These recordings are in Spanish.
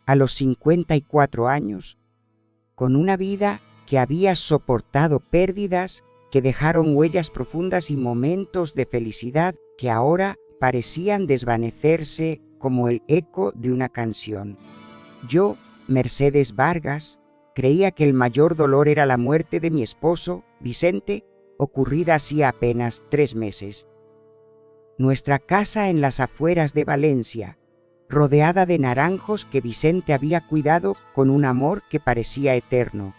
a los 54 años, con una vida que había soportado pérdidas que dejaron huellas profundas y momentos de felicidad que ahora parecían desvanecerse como el eco de una canción. Yo, Mercedes Vargas, creía que el mayor dolor era la muerte de mi esposo, Vicente, ocurrida hacía apenas 3 meses. Nuestra casa en las afueras de Valencia, rodeada de naranjos que Vicente había cuidado con un amor que parecía eterno,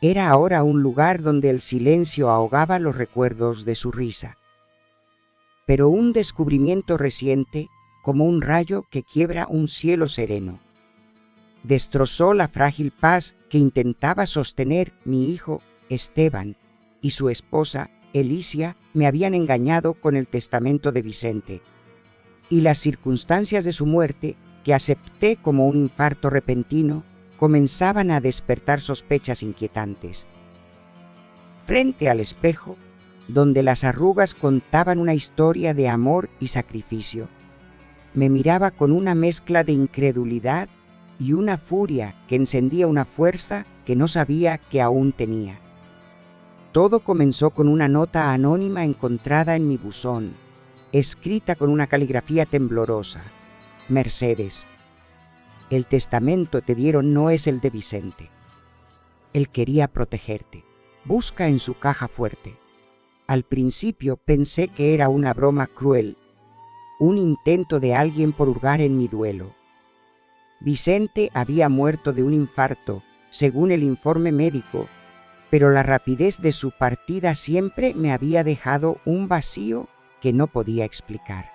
era ahora un lugar donde el silencio ahogaba los recuerdos de su risa. Pero un descubrimiento reciente, como un rayo que quiebra un cielo sereno, destrozó la frágil paz que intentaba sostener mi hijo Esteban y su esposa Elicia me habían engañado con el testamento de Vicente, y las circunstancias de su muerte, que acepté como un infarto repentino, comenzaban a despertar sospechas inquietantes. Frente al espejo, donde las arrugas contaban una historia de amor y sacrificio, me miraba con una mezcla de incredulidad y una furia que encendía una fuerza que no sabía que aún tenía. Todo comenzó con una nota anónima encontrada en mi buzón, escrita con una caligrafía temblorosa. Mercedes, el testamento te dieron no es el de Vicente. Él quería protegerte. Busca en su caja fuerte. Al principio pensé que era una broma cruel, un intento de alguien por hurgar en mi duelo. Vicente había muerto de un infarto, según el informe médico, pero la rapidez de su partida siempre me había dejado un vacío que no podía explicar.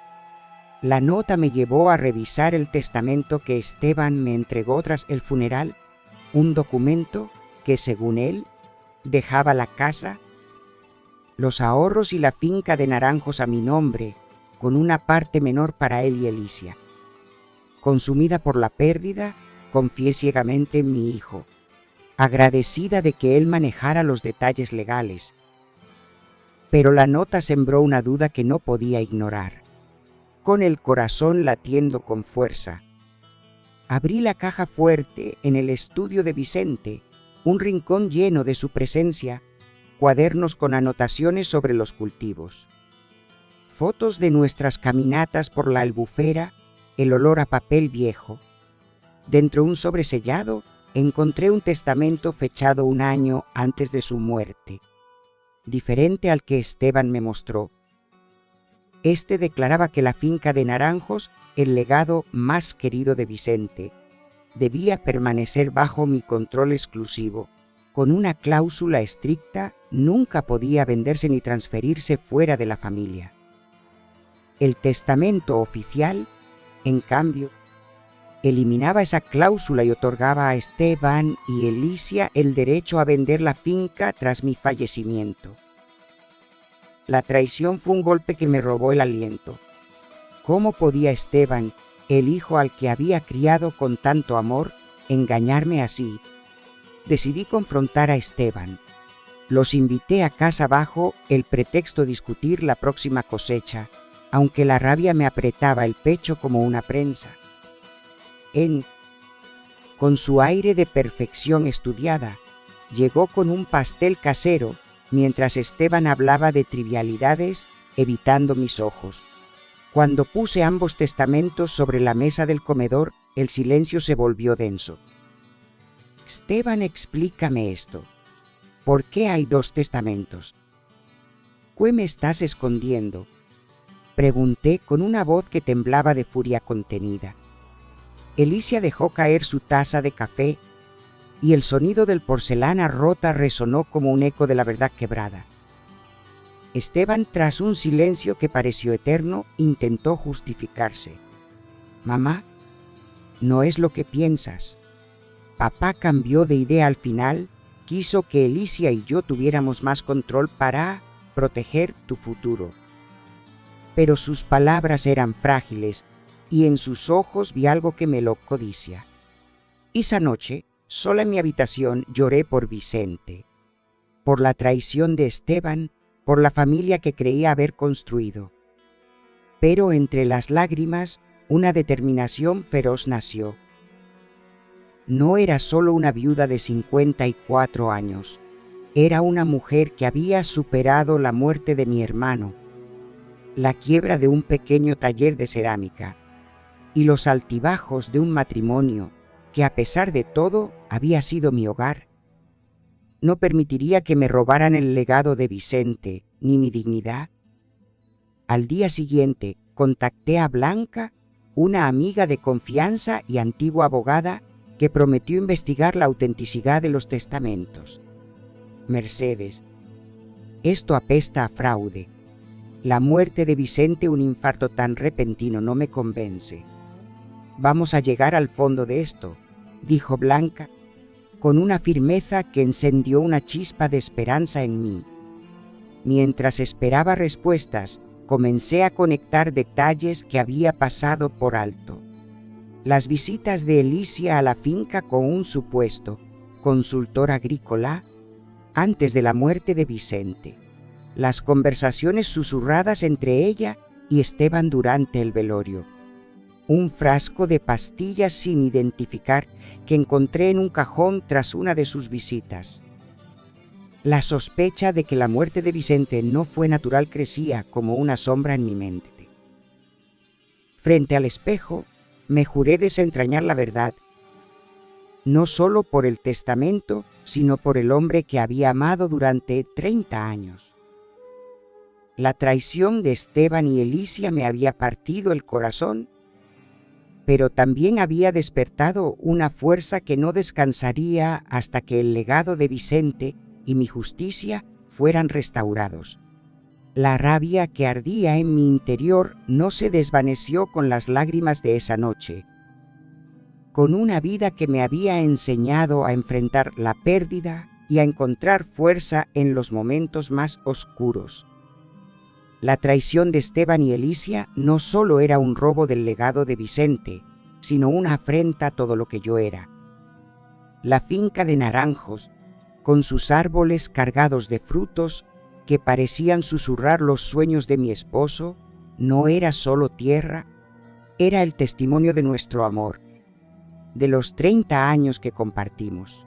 La nota me llevó a revisar el testamento que Esteban me entregó tras el funeral, un documento que, según él, dejaba la casa, los ahorros y la finca de naranjos a mi nombre, con una parte menor para él y Elicia. Consumida por la pérdida, confié ciegamente en mi hijo, agradecida de que él manejara los detalles legales. Pero la nota sembró una duda que no podía ignorar. Con el corazón latiendo con fuerza, abrí la caja fuerte en el estudio de Vicente, un rincón lleno de su presencia, cuadernos con anotaciones sobre los cultivos, fotos de nuestras caminatas por la albufera, el olor a papel viejo. Dentro de un sobre sellado encontré un testamento fechado 1 año antes de su muerte, diferente al que Esteban me mostró. Este declaraba que la finca de naranjos, el legado más querido de Vicente, debía permanecer bajo mi control exclusivo. Con una cláusula estricta, nunca podía venderse ni transferirse fuera de la familia. El testamento oficial, en cambio, eliminaba esa cláusula y otorgaba a Esteban y Elicia el derecho a vender la finca tras mi fallecimiento. La traición fue un golpe que me robó el aliento. ¿Cómo podía Esteban, el hijo al que había criado con tanto amor, engañarme así? Decidí confrontar a Esteban. Los invité a casa bajo el pretexto de discutir la próxima cosecha, aunque la rabia me apretaba el pecho como una prensa. Con su aire de perfección estudiada, llegó con un pastel casero, mientras Esteban hablaba de trivialidades, evitando mis ojos. Cuando puse ambos testamentos sobre la mesa del comedor, el silencio se volvió denso. Esteban, explícame esto. ¿Por qué hay 2 testamentos? ¿Qué me estás escondiendo?, pregunté con una voz que temblaba de furia contenida. Elicia dejó caer su taza de café y el sonido del porcelana rota resonó como un eco de la verdad quebrada. Esteban, tras un silencio que pareció eterno, intentó justificarse. Mamá, no es lo que piensas. Papá cambió de idea al final, quiso que Elicia y yo tuviéramos más control para proteger tu futuro. Pero sus palabras eran frágiles y en sus ojos vi algo que me lo codicia. Esa noche, sola en mi habitación, lloré por Vicente, por la traición de Esteban, por la familia que creía haber construido. Pero entre las lágrimas, una determinación feroz nació. no era solo una viuda de 54 años. Era una mujer que había superado la muerte de mi hermano, la quiebra de un pequeño taller de cerámica y los altibajos de un matrimonio que, a pesar de todo, había sido mi hogar. No permitiría que me robaran el legado de Vicente ni mi dignidad. Al día siguiente contacté a Blanca, una amiga de confianza y antigua abogada que prometió investigar la autenticidad de los testamentos. Mercedes, esto apesta a fraude. La muerte de Vicente, un infarto tan repentino, no me convence. Vamos a llegar al fondo de esto, dijo Blanca, con una firmeza que encendió una chispa de esperanza en mí. Mientras esperaba respuestas, comencé a conectar detalles que había pasado por alto. Las visitas de Alicia a la finca con un supuesto consultor agrícola antes de la muerte de Vicente. Las conversaciones susurradas entre ella y Esteban durante el velorio. Un frasco de pastillas sin identificar que encontré en un cajón tras una de sus visitas. La sospecha de que la muerte de Vicente no fue natural crecía como una sombra en mi mente. Frente al espejo, me juré desentrañar la verdad, no solo por el testamento, sino por el hombre que había amado durante 30 años. La traición de Esteban y Alicia me había partido el corazón, pero también había despertado una fuerza que no descansaría hasta que el legado de Vicente y mi justicia fueran restaurados. La rabia que ardía en mi interior no se desvaneció con las lágrimas de esa noche. Con una vida que me había enseñado a enfrentar la pérdida y a encontrar fuerza en los momentos más oscuros. La traición de Esteban y Alicia no solo era un robo del legado de Vicente, sino una afrenta a todo lo que yo era. La finca de Naranjos, con sus árboles cargados de frutos que parecían susurrar los sueños de mi esposo, no era solo tierra, era el testimonio de nuestro amor, de los 30 años que compartimos.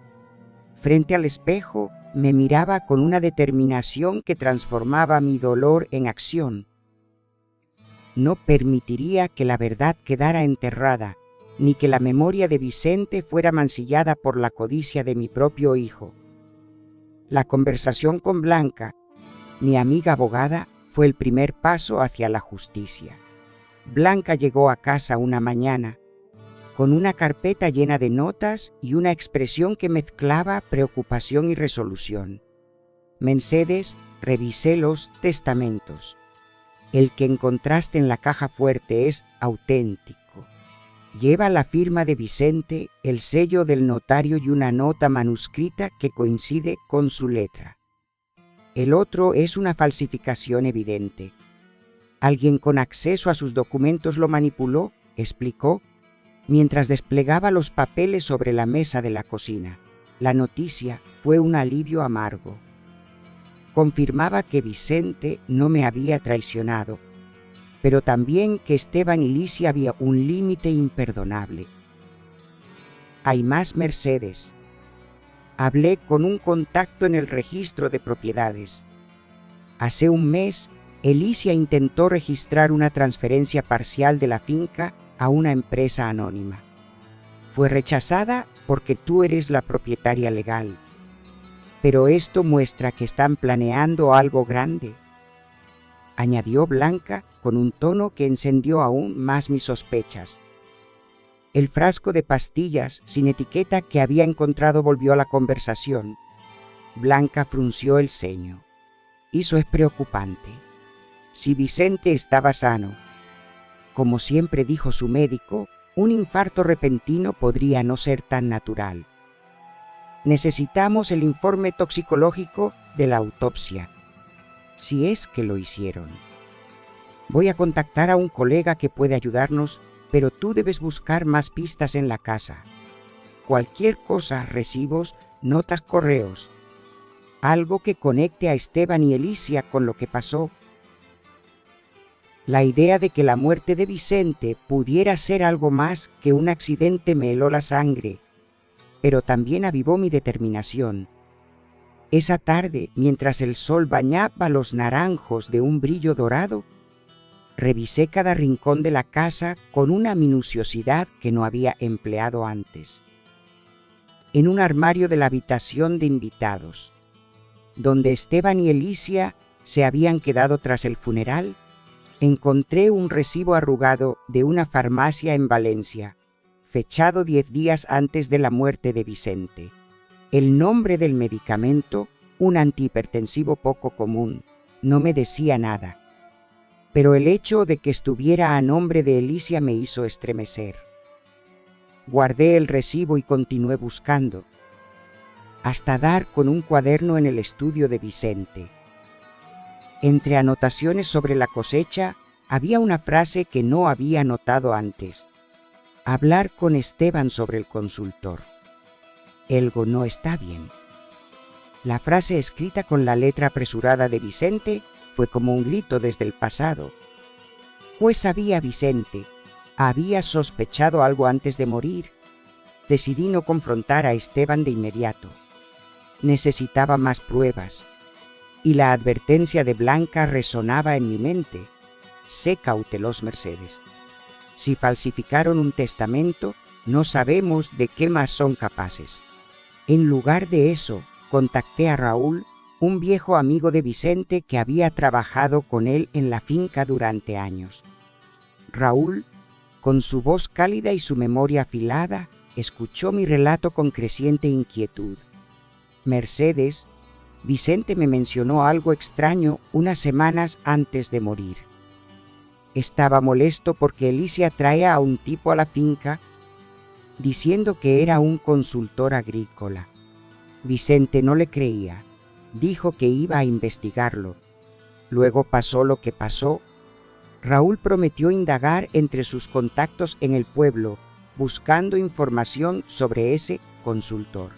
Frente al espejo, me miraba con una determinación que transformaba mi dolor en acción. No permitiría que la verdad quedara enterrada, ni que la memoria de Vicente fuera mancillada por la codicia de mi propio hijo. La conversación con Blanca, mi amiga abogada, fue el primer paso hacia la justicia. Blanca llegó a casa una mañana, con una carpeta llena de notas y una expresión que mezclaba preocupación y resolución. Mercedes, revisé los testamentos. El que encontraste en la caja fuerte es auténtico. Lleva la firma de Vicente, el sello del notario y una nota manuscrita que coincide con su letra. El otro es una falsificación evidente. Alguien con acceso a sus documentos lo manipuló, explicó, mientras desplegaba los papeles sobre la mesa de la cocina. La noticia fue un alivio amargo. Confirmaba que Vicente no me había traicionado, pero también que Esteban y Alicia había un límite imperdonable. Hay más, Mercedes. Hablé con un contacto en el registro de propiedades. Hace un mes, Alicia intentó registrar una transferencia parcial de la finca a una empresa anónima. Fue rechazada porque tú eres la propietaria legal. Pero esto muestra que están planeando algo grande, añadió Blanca con un tono que encendió aún más mis sospechas. El frasco de pastillas sin etiqueta que había encontrado volvió a la conversación. Blanca frunció el ceño. Eso es preocupante. Si Vicente estaba sano, como siempre dijo su médico, un infarto repentino podría no ser tan natural. Necesitamos el informe toxicológico de la autopsia, si es que lo hicieron. Voy a contactar a un colega que puede ayudarnos, pero tú debes buscar más pistas en la casa. Cualquier cosa, recibos, notas, correos. Algo que conecte a Esteban y Alicia con lo que pasó. La idea de que la muerte de Vicente pudiera ser algo más que un accidente me heló la sangre. pero también avivó mi determinación. Esa tarde, mientras el sol bañaba los naranjos de un brillo dorado, revisé cada rincón de la casa con una minuciosidad que no había empleado antes. En un armario de la habitación de invitados, donde Esteban y Alicia se habían quedado tras el funeral, encontré un recibo arrugado de una farmacia en Valencia, fechado 10 días antes de la muerte de Vicente. El nombre del medicamento, un antihipertensivo poco común, no me decía nada, pero el hecho de que estuviera a nombre de Alicia me hizo estremecer. Guardé el recibo y continué buscando, hasta dar con un cuaderno en el estudio de Vicente. Entre anotaciones sobre la cosecha, había una frase que no había notado antes: hablar con Esteban sobre el consultor. Algo no está bien. La frase, escrita con la letra apresurada de Vicente, fue como un grito desde el pasado. Pues sabía Vicente, había sospechado algo antes de morir. Decidí no confrontar a Esteban de inmediato. Necesitaba más pruebas, y la advertencia de Blanca resonaba en mi mente. Sé cautelos, Mercedes. Si falsificaron un testamento, no sabemos de qué más son capaces. En lugar de eso, contacté a Raúl, un viejo amigo de Vicente que había trabajado con él en la finca durante años. Raúl, con su voz cálida y su memoria afilada, escuchó mi relato con creciente inquietud. Mercedes, Vicente me mencionó algo extraño unas semanas antes de morir. Estaba molesto porque Alicia traía a un tipo a la finca diciendo que era un consultor agrícola. Vicente no le creía. Dijo que iba a investigarlo. Luego pasó lo que pasó. Raúl prometió indagar entre sus contactos en el pueblo, buscando información sobre ese consultor.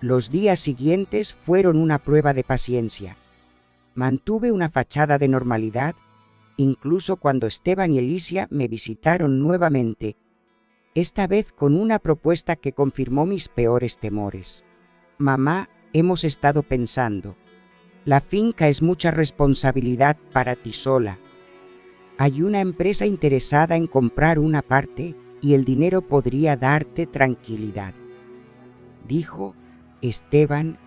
Los días siguientes fueron una prueba de paciencia. Mantuve una fachada de normalidad, incluso cuando Esteban y Alicia me visitaron nuevamente, esta vez con una propuesta que confirmó mis peores temores. Mamá, hemos estado pensando. La finca es mucha responsabilidad para ti sola. Hay una empresa interesada en comprar una parte y el dinero podría darte tranquilidad, dijo Esteban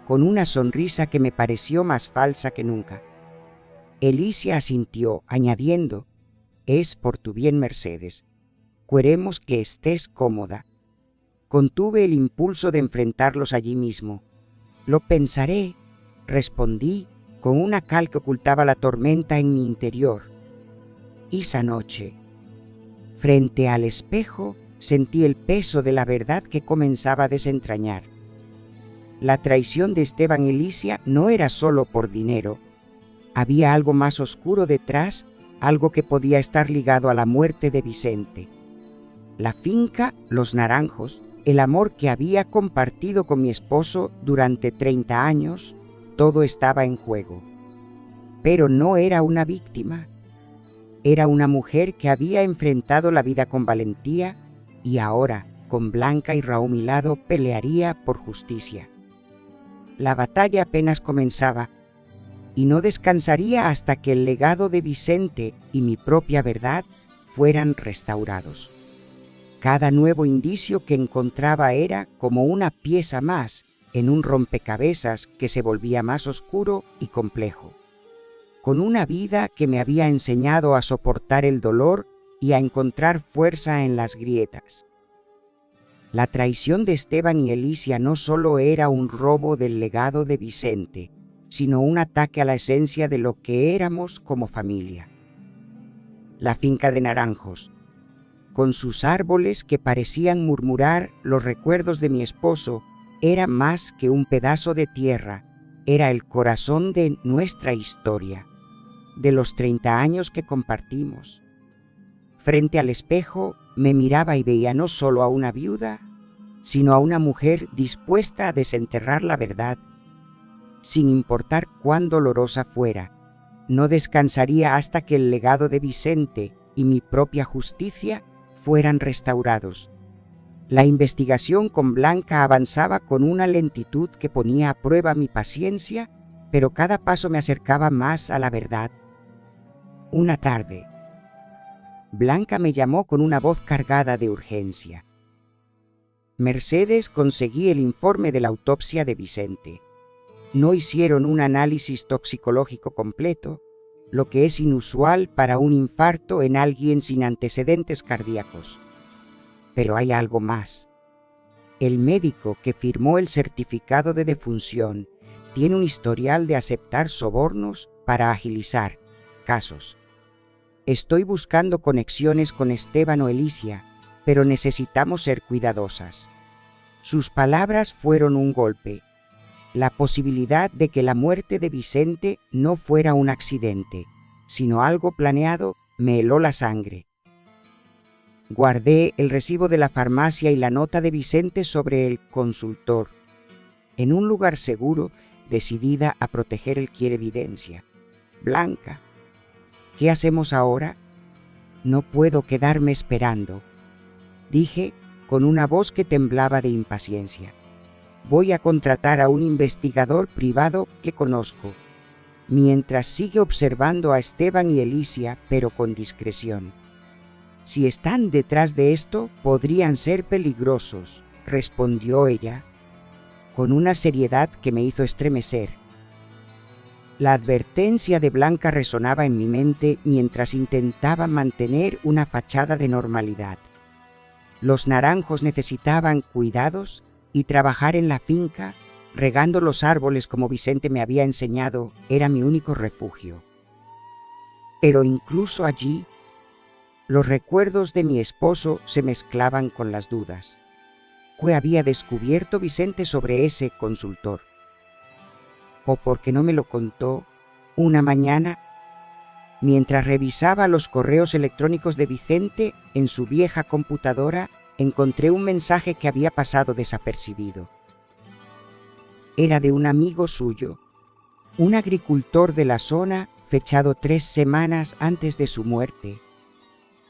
con una sonrisa que me pareció más falsa que nunca. Alicia asintió, añadiendo: es por tu bien, Mercedes. Queremos que estés cómoda. Contuve el impulso de enfrentarlos allí mismo. Lo pensaré, respondí con una cal que ocultaba la tormenta en mi interior. Esa noche, frente al espejo, sentí el peso de la verdad que comenzaba a desentrañar. La traición de Esteban y Alicia no era solo por dinero. Había algo más oscuro detrás, algo que podía estar ligado a la muerte de Vicente. La finca, los naranjos, el amor que había compartido con mi esposo durante 30 años, todo estaba en juego. Pero no era una víctima. Era una mujer que había enfrentado la vida con valentía y ahora, con Blanca y Raúl a mi lado, pelearía por justicia. La batalla apenas comenzaba y no descansaría hasta que el legado de Vicente y mi propia verdad fueran restaurados. Cada nuevo indicio que encontraba era como una pieza más en un rompecabezas que se volvía más oscuro y complejo. Con una vida que me había enseñado a soportar el dolor y a encontrar fuerza en las grietas. La traición de Esteban y Alicia no solo era un robo del legado de Vicente, sino un ataque a la esencia de lo que éramos como familia. La finca de naranjos, con sus árboles que parecían murmurar los recuerdos de mi esposo, era más que un pedazo de tierra, era el corazón de nuestra historia, de los 30 años que compartimos. Frente al espejo me miraba y veía no solo a una viuda, sino a una mujer dispuesta a desenterrar la verdad, sin importar cuán dolorosa fuera. No descansaría hasta que el legado de Vicente y mi propia justicia fueran restaurados. La investigación con Blanca avanzaba con una lentitud que ponía a prueba mi paciencia, pero cada paso me acercaba más a la verdad. Una tarde, Blanca me llamó con una voz cargada de urgencia. Mercedes, conseguí el informe de la autopsia de Vicente. No hicieron un análisis toxicológico completo, lo que es inusual para un infarto en alguien sin antecedentes cardíacos. Pero hay algo más. El médico que firmó el certificado de defunción tiene un historial de aceptar sobornos para agilizar casos. Estoy buscando conexiones con Esteban o Elicia, pero necesitamos ser cuidadosas. Sus palabras fueron un golpe. La posibilidad de que la muerte de Vicente no fuera un accidente, sino algo planeado, me heló la sangre. Guardé el recibo de la farmacia y la nota de Vicente sobre el consultor. En un lugar seguro, decidida a proteger el quierevidencia. Blanca, ¿qué hacemos ahora? No puedo quedarme esperando, dije con una voz que temblaba de impaciencia. Voy a contratar a un investigador privado que conozco, mientras sigue observando a Esteban y Elicia, pero con discreción. Si están detrás de esto, podrían ser peligrosos, respondió ella, con una seriedad que me hizo estremecer. La advertencia de Blanca resonaba en mi mente mientras intentaba mantener una fachada de normalidad. Los naranjos necesitaban cuidados y trabajar en la finca, regando los árboles como Vicente me había enseñado, era mi único refugio. Pero incluso allí, los recuerdos de mi esposo se mezclaban con las dudas. ¿Qué había descubierto Vicente sobre ese consultor? ¿O por qué no me lo contó una mañana? Mientras revisaba los correos electrónicos de Vicente en su vieja computadora, encontré un mensaje que había pasado desapercibido. Era de un amigo suyo, un agricultor de la zona, fechado 3 semanas antes de su muerte.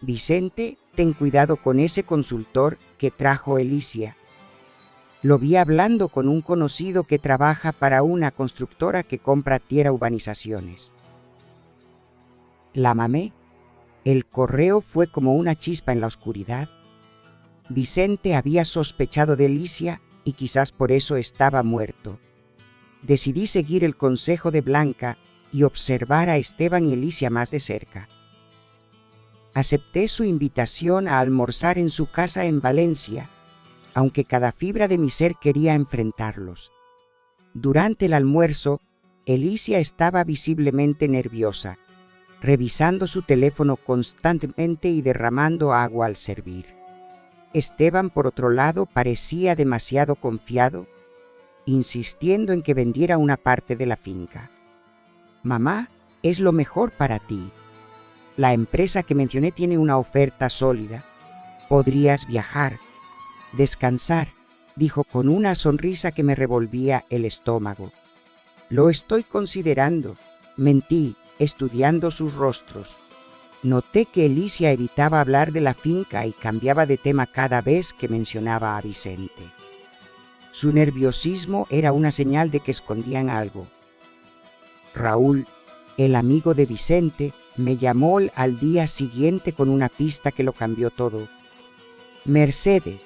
Vicente, ten cuidado con ese consultor que trajo Elicia. Lo vi hablando con un conocido que trabaja para una constructora que compra tierra urbanizaciones. La mamé. El correo fue como una chispa en la oscuridad. Vicente había sospechado de Elicia y quizás por eso estaba muerto. Decidí seguir el consejo de Blanca y observar a Esteban y Elicia más de cerca. Acepté su invitación a almorzar en su casa en Valencia, aunque cada fibra de mi ser quería enfrentarlos. Durante el almuerzo, Elicia estaba visiblemente nerviosa, revisando su teléfono constantemente y derramando agua al servir. Esteban, por otro lado, parecía demasiado confiado, insistiendo en que vendiera una parte de la finca. Mamá, es lo mejor para ti. La empresa que mencioné tiene una oferta sólida. Podrías viajar, descansar, dijo con una sonrisa que me revolvía el estómago. Lo estoy considerando, mentí, estudiando sus rostros. Noté que Elicia evitaba hablar de la finca y cambiaba de tema cada vez que mencionaba a Vicente. Su nerviosismo era una señal de que escondían algo. Raúl, el amigo de Vicente, me llamó al día siguiente con una pista que lo cambió todo. Mercedes.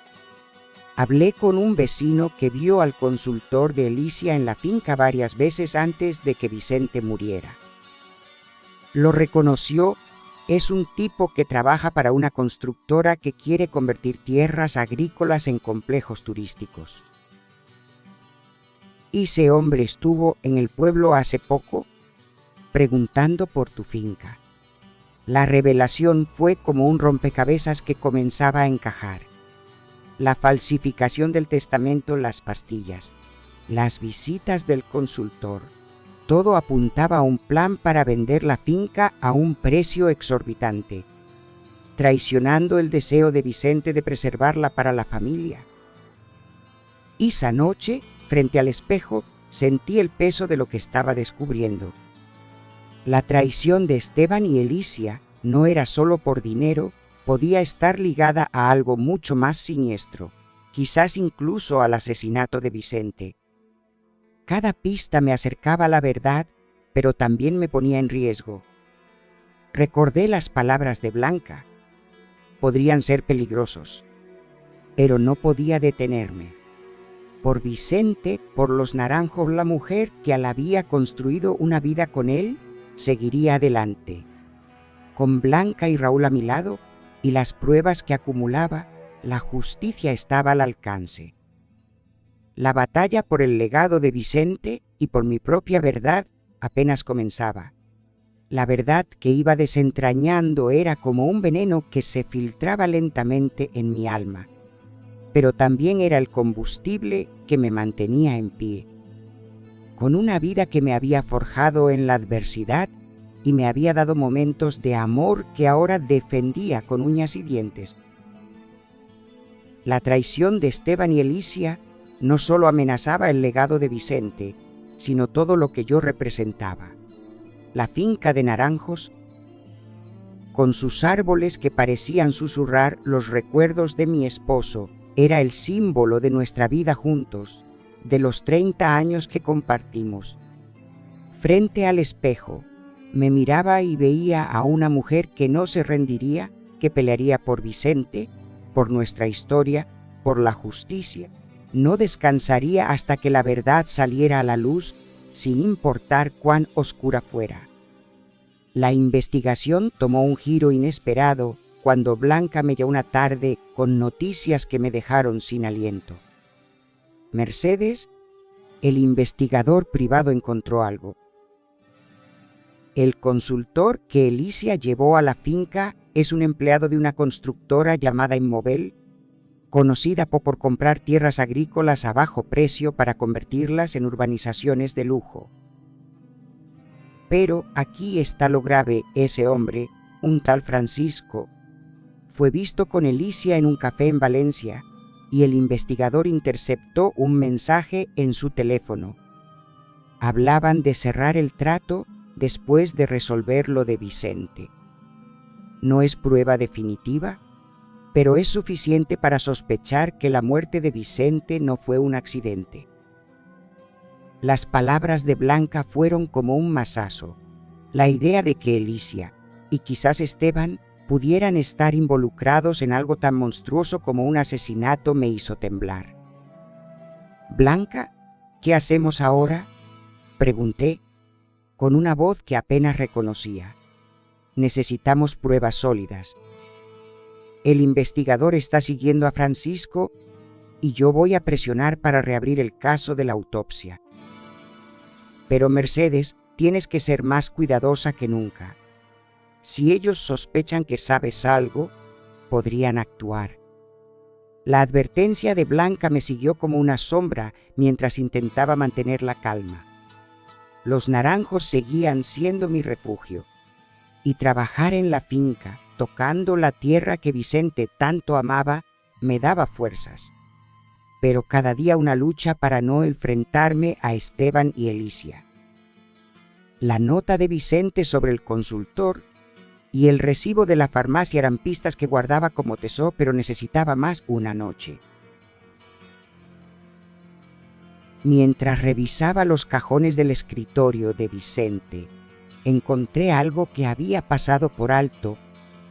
Hablé con un vecino que vio al consultor de Elicia en la finca varias veces antes de que Vicente muriera. Lo reconoció. Es un tipo que trabaja para una constructora que quiere convertir tierras agrícolas en complejos turísticos. ¿Ese hombre estuvo en el pueblo hace poco? Preguntando por tu finca. La revelación fue como un rompecabezas que comenzaba a encajar. La falsificación del testamento, las pastillas, las visitas del consultor. Todo apuntaba a un plan para vender la finca a un precio exorbitante, traicionando el deseo de Vicente de preservarla para la familia. Esa noche, frente al espejo, sentí el peso de lo que estaba descubriendo. La traición de Esteban y Elicia no era solo por dinero, podía estar ligada a algo mucho más siniestro. quizás incluso al asesinato de Vicente. Cada pista me acercaba a la verdad, pero también me ponía en riesgo. Recordé las palabras de Blanca. Podrían ser peligrosos, pero no podía detenerme. Por Vicente, por los Naranjos, la mujer que al había construido una vida con él, seguiría adelante. Con Blanca y Raúl a mi lado y las pruebas que acumulaba, la justicia estaba al alcance. La batalla por el legado de Vicente y por mi propia verdad apenas comenzaba. La verdad que iba desentrañando era como un veneno que se filtraba lentamente en mi alma, pero también era el combustible que me mantenía en pie. Con una vida que me había forjado en la adversidad y me había dado momentos de amor que ahora defendía con uñas y dientes. La traición de Esteban y Alicia no solo amenazaba el legado de Vicente, sino todo lo que yo representaba. La finca de Naranjos, con sus árboles que parecían susurrar los recuerdos de mi esposo, era el símbolo de nuestra vida juntos, de los 30 años que compartimos. Frente al espejo, me miraba y veía a una mujer que no se rendiría, que pelearía por Vicente, por nuestra historia, por la justicia. No descansaría hasta que la verdad saliera a la luz, sin importar cuán oscura fuera. La investigación tomó un giro inesperado cuando Blanca me llamó una tarde con noticias que me dejaron sin aliento. Mercedes, el investigador privado, encontró algo. El consultor que Alicia llevó a la finca es un empleado de una constructora llamada Inmovel, conocida por comprar tierras agrícolas a bajo precio para convertirlas en urbanizaciones de lujo. Pero aquí está lo grave: ese hombre, un tal Francisco, fue visto con Alicia en un café en Valencia y el investigador interceptó un mensaje en su teléfono. Hablaban de cerrar el trato después de resolver lo de Vicente. No es prueba definitiva, pero es suficiente para sospechar que la muerte de Vicente no fue un accidente. Las palabras de Blanca fueron como un mazazo. La idea de que Alicia y quizás Esteban pudieran estar involucrados en algo tan monstruoso como un asesinato me hizo temblar. «Blanca, ¿qué hacemos ahora?», pregunté, con una voz que apenas reconocía. «Necesitamos pruebas sólidas. El investigador está siguiendo a Francisco y yo voy a presionar para reabrir el caso de la autopsia. Pero Mercedes, tienes que ser más cuidadosa que nunca. Si ellos sospechan que sabes algo, podrían actuar». La advertencia de Blanca me siguió como una sombra mientras intentaba mantener la calma. Los Naranjos seguían siendo mi refugio, y trabajar en la finca, tocando la tierra que Vicente tanto amaba, me daba fuerzas. Pero cada día una lucha para no enfrentarme a Esteban y Alicia. La nota de Vicente sobre el consultor y el recibo de la farmacia eran pistas que guardaba como tesoro, pero necesitaba más una noche. Mientras revisaba los cajones del escritorio de Vicente, encontré algo que había pasado por alto: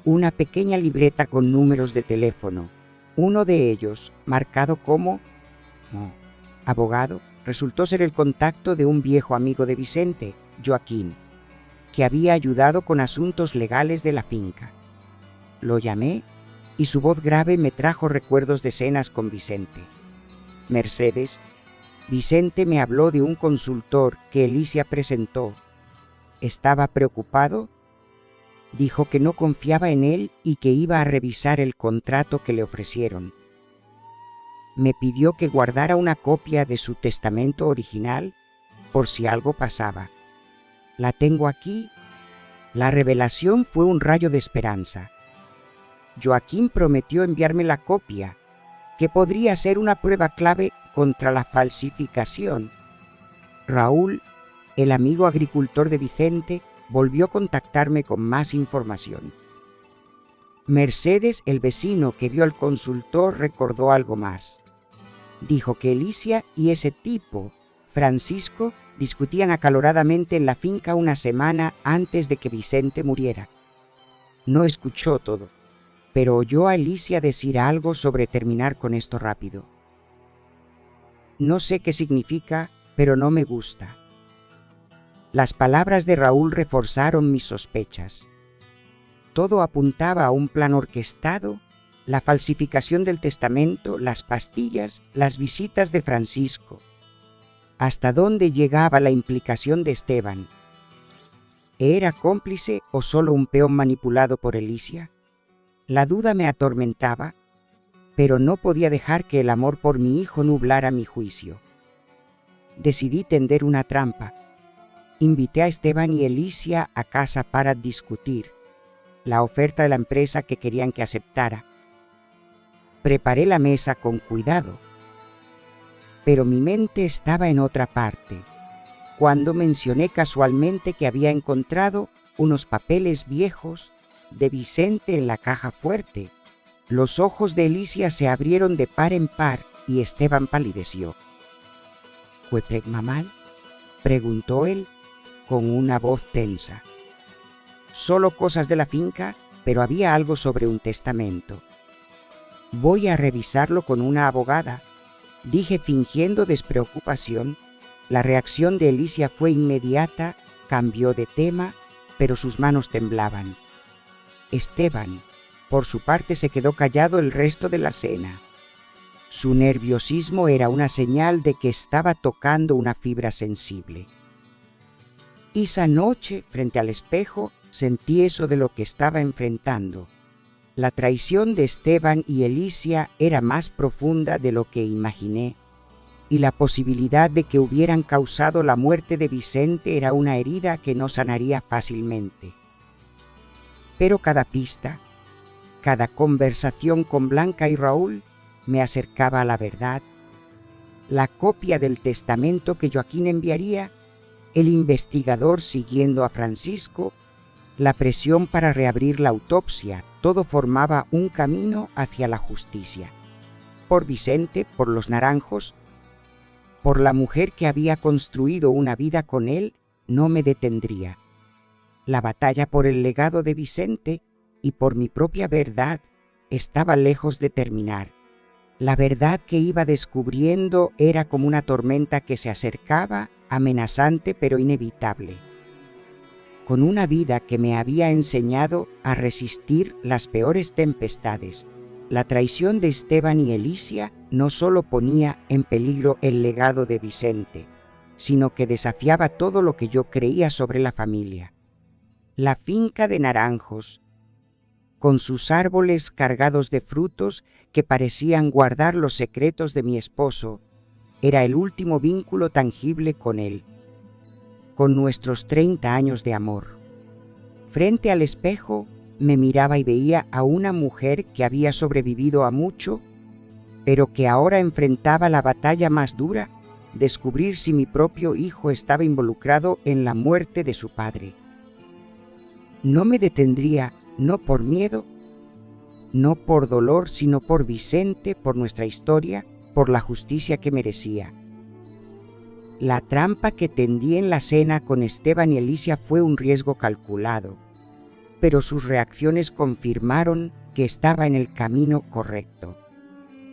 una pequeña libreta con números de teléfono. Uno de ellos, marcado como abogado, resultó ser el contacto de un viejo amigo de Vicente, Joaquín, que había ayudado con asuntos legales de la finca. Lo llamé y su voz grave me trajo recuerdos de cenas con Vicente. «Mercedes, Vicente me habló de un consultor que Alicia presentó. ¿Estaba preocupado? Dijo que no confiaba en él y que iba a revisar el contrato que le ofrecieron. Me pidió que guardara una copia de su testamento original por si algo pasaba. La tengo aquí». La revelación fue un rayo de esperanza. Joaquín prometió enviarme la copia, que podría ser una prueba clave contra la falsificación. Raúl, el amigo agricultor de Vicente, volvió a contactarme con más información. Mercedes, el vecino que vio al consultor, recordó algo más. dijo que Alicia y ese tipo, Francisco, discutían acaloradamente en la finca una semana antes de que Vicente muriera. No escuchó todo, pero oyó a Alicia decir algo sobre terminar con esto rápido. No sé qué significa, pero no me gusta. Las palabras de Raúl reforzaron mis sospechas. Todo apuntaba a un plan orquestado, la falsificación del testamento, las pastillas, las visitas de Francisco. ¿Hasta dónde llegaba la implicación de Esteban? ¿Era cómplice o solo un peón manipulado por Alicia? La duda me atormentaba, pero no podía dejar que el amor por mi hijo nublara mi juicio. Decidí tender una trampa. Invité a Esteban y Alicia a casa para discutir la oferta de la empresa que querían que aceptara. Preparé la mesa con cuidado, pero mi mente estaba en otra parte, cuando mencioné casualmente que había encontrado unos papeles viejos de Vicente en la caja fuerte. Los ojos de Alicia se abrieron de par en par y Esteban palideció. —¿Fue mal? —preguntó él con una voz tensa. Solo cosas de la finca, pero había algo sobre un testamento. —Voy a revisarlo con una abogada —dije fingiendo despreocupación. La reacción de Alicia fue inmediata, cambió de tema, pero sus manos temblaban. Esteban, por su parte, se quedó callado el resto de la cena. Su nerviosismo era una señal de que estaba tocando una fibra sensible. Esa noche, frente al espejo, sentí eso de lo que estaba enfrentando. La traición de Esteban y Alicia era más profunda de lo que imaginé, y la posibilidad de que hubieran causado la muerte de Vicente era una herida que no sanaría fácilmente. Pero cada pista, cada conversación con Blanca y Raúl me acercaba a la verdad. La copia del testamento que Joaquín enviaría, el investigador siguiendo a Francisco, la presión para reabrir la autopsia, todo formaba un camino hacia la justicia. Por Vicente, por los Naranjos, por la mujer que había construido una vida con él, no me detendría. La batalla por el legado de Vicente y por mi propia verdad estaba lejos de terminar. La verdad que iba descubriendo era como una tormenta que se acercaba, amenazante pero inevitable. Con una vida que me había enseñado a resistir las peores tempestades, la traición de Esteban y Alicia no solo ponía en peligro el legado de Vicente, sino que desafiaba todo lo que yo creía sobre la familia. La finca de Naranjos, con sus árboles cargados de frutos que parecían guardar los secretos de mi esposo, era el último vínculo tangible con él, con nuestros 30 años de amor. Frente al espejo me miraba y veía a una mujer que había sobrevivido a mucho, pero que ahora enfrentaba la batalla más dura, descubrir si mi propio hijo estaba involucrado en la muerte de su padre. No me detendría, no por miedo, no por dolor, sino por Vicente, por nuestra historia, por la justicia que merecía. La trampa que tendí en la cena con Esteban y Alicia fue un riesgo calculado, pero sus reacciones confirmaron que estaba en el camino correcto.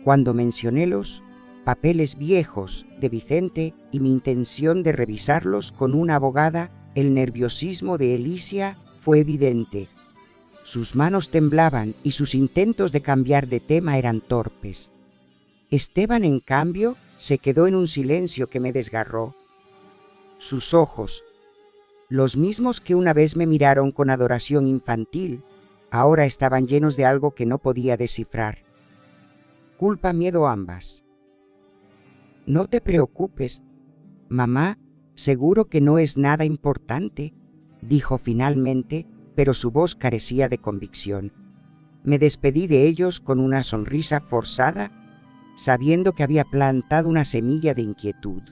Cuando mencioné los papeles viejos de Vicente y mi intención de revisarlos con una abogada, el nerviosismo de Alicia fue evidente. Sus manos temblaban y sus intentos de cambiar de tema eran torpes. Esteban, en cambio, se quedó en un silencio que me desgarró. Sus ojos, los mismos que una vez me miraron con adoración infantil, ahora estaban llenos de algo que no podía descifrar. Culpa, miedo, ambas. No te preocupes, mamá, seguro que no es nada importante, dijo finalmente, pero su voz carecía de convicción. Me despedí de ellos con una sonrisa forzada, sabiendo que había plantado una semilla de inquietud.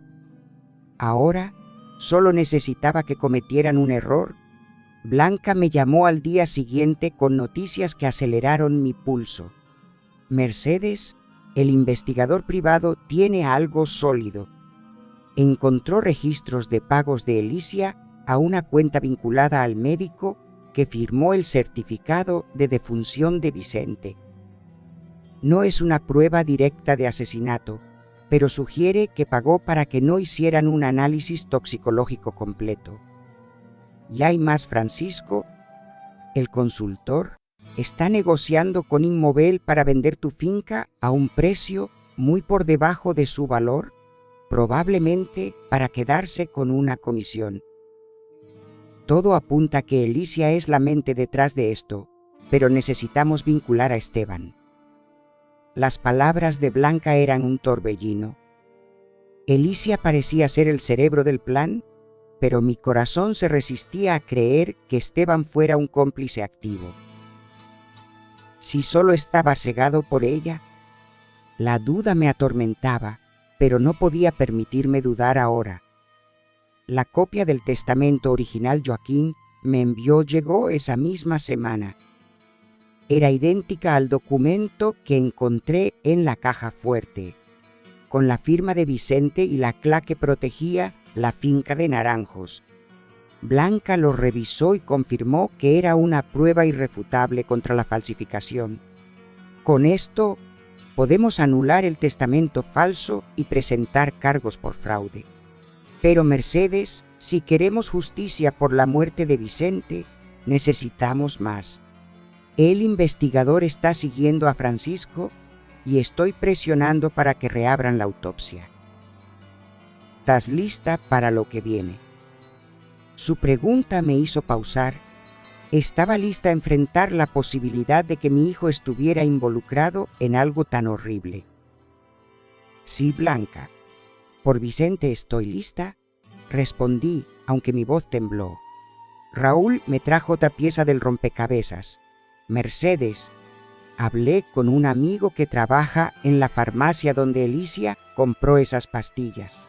Ahora solo necesitaba que cometieran un error. Blanca me llamó al día siguiente con noticias que aceleraron mi pulso. Mercedes el investigador privado tiene algo sólido. Encontró registros de pagos de Alicia a una cuenta vinculada al médico que firmó el certificado de defunción de Vicente. No es una prueba directa de asesinato, pero sugiere que pagó para que no hicieran un análisis toxicológico completo. Y hay más. Francisco, el consultor, está negociando con Inmovel para vender tu finca a un precio muy por debajo de su valor, probablemente para quedarse con una comisión. Todo apunta a que Alicia es la mente detrás de esto, pero necesitamos vincular a Esteban. Las palabras de Blanca eran un torbellino. Alicia parecía ser el cerebro del plan, pero mi corazón se resistía a creer que Esteban fuera un cómplice activo. Si solo estaba cegado por ella, la duda me atormentaba, pero no podía permitirme dudar ahora. La copia del testamento original Joaquín me llegó esa misma semana. Era idéntica al documento que encontré en la caja fuerte, con la firma de Vicente y la cla que protegía la finca de Naranjos. Blanca lo revisó y confirmó que era una prueba irrefutable contra la falsificación. Con esto, podemos anular el testamento falso y presentar cargos por fraude. Pero Mercedes, si queremos justicia por la muerte de Vicente, necesitamos más. El investigador está siguiendo a Francisco y estoy presionando para que reabran la autopsia. ¿Estás lista para lo que viene? Su pregunta me hizo pausar. Estaba lista a enfrentar la posibilidad de que mi hijo estuviera involucrado en algo tan horrible. Sí, Blanca. Por Vicente estoy lista, respondí, aunque mi voz tembló. Raúl me trajo otra pieza del rompecabezas. Mercedes. Hablé con un amigo que trabaja en la farmacia donde Alicia compró esas pastillas.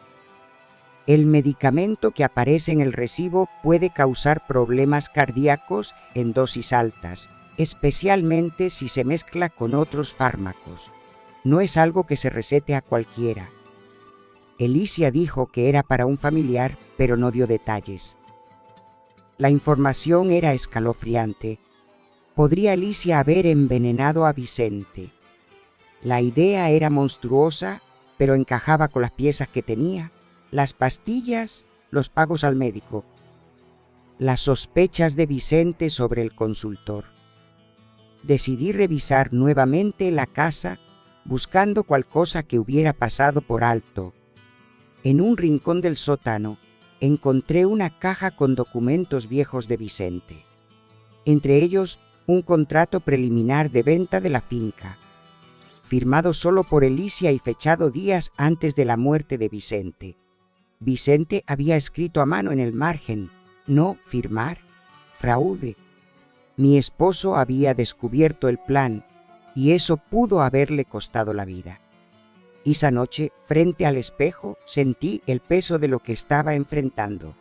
El medicamento que aparece en el recibo puede causar problemas cardíacos en dosis altas, especialmente si se mezcla con otros fármacos. No es algo que se recete a cualquiera. Alicia dijo que era para un familiar, pero no dio detalles. La información era escalofriante. ¿Podría Alicia haber envenenado a Vicente? La idea era monstruosa, pero encajaba con las piezas que tenía. Las pastillas, los pagos al médico. Las sospechas de Vicente sobre el consultor. Decidí revisar nuevamente la casa, buscando cual cosa que hubiera pasado por alto. En un rincón del sótano, encontré una caja con documentos viejos de Vicente. Entre ellos, un contrato preliminar de venta de la finca, firmado solo por Alicia y fechado días antes de la muerte de Vicente. Vicente había escrito a mano en el margen, no firmar, fraude. Mi esposo había descubierto el plan y eso pudo haberle costado la vida. Esa noche, frente al espejo, sentí el peso de lo que estaba enfrentando.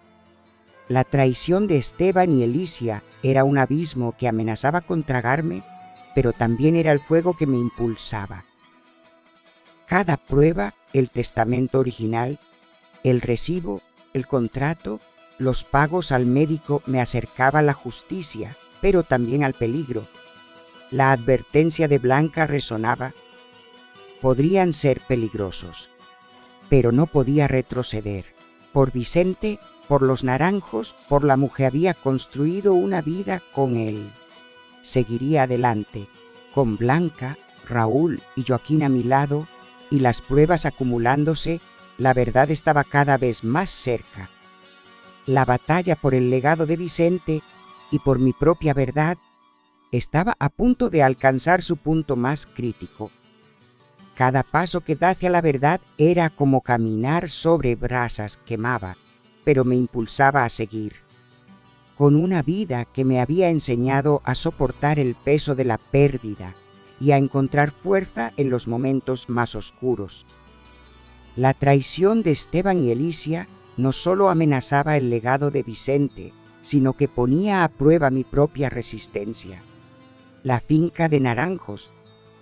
La traición de Esteban y Alicia era un abismo que amenazaba con tragarme, pero también era el fuego que me impulsaba. Cada prueba, el testamento original, el recibo, el contrato, los pagos al médico me acercaba a la justicia, pero también al peligro. La advertencia de Blanca resonaba. Podrían ser peligrosos, pero no podía retroceder. Por Vicente, por los Naranjos, por la mujer había construido una vida con él. Seguiría adelante, con Blanca, Raúl y Joaquín a mi lado, y las pruebas acumulándose, la verdad estaba cada vez más cerca. La batalla por el legado de Vicente y por mi propia verdad estaba a punto de alcanzar su punto más crítico. Cada paso que da hacia la verdad era como caminar sobre brasas, quemaba, pero me impulsaba a seguir. Con una vida que me había enseñado a soportar el peso de la pérdida y a encontrar fuerza en los momentos más oscuros. La traición de Esteban y Alicia no solo amenazaba el legado de Vicente, sino que ponía a prueba mi propia resistencia. La finca de Naranjos,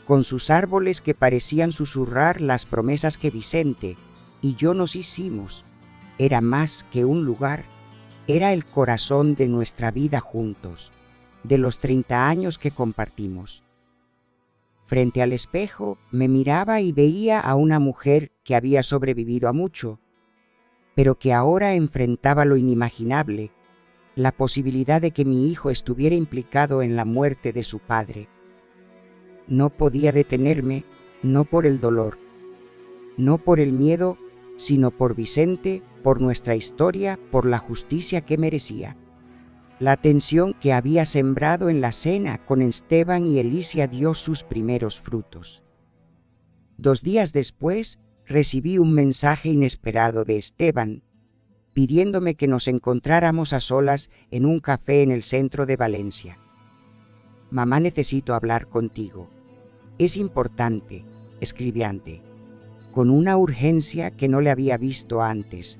con sus árboles que parecían susurrar las promesas que Vicente y yo nos hicimos. Era más que un lugar, era el corazón de nuestra vida juntos, de los 30 años que compartimos. Frente al espejo me miraba y veía a una mujer que había sobrevivido a mucho, pero que ahora enfrentaba lo inimaginable, la posibilidad de que mi hijo estuviera implicado en la muerte de su padre. No podía detenerme, no por el dolor, no por el miedo, sino por Vicente, por nuestra historia, por la justicia que merecía. La tensión que había sembrado en la cena con Esteban y Alicia dio sus primeros frutos. 2 días después, recibí un mensaje inesperado de Esteban, pidiéndome que nos encontráramos a solas en un café en el centro de Valencia. «Mamá, necesito hablar contigo. Es importante», escribiante, con una urgencia que no le había visto antes.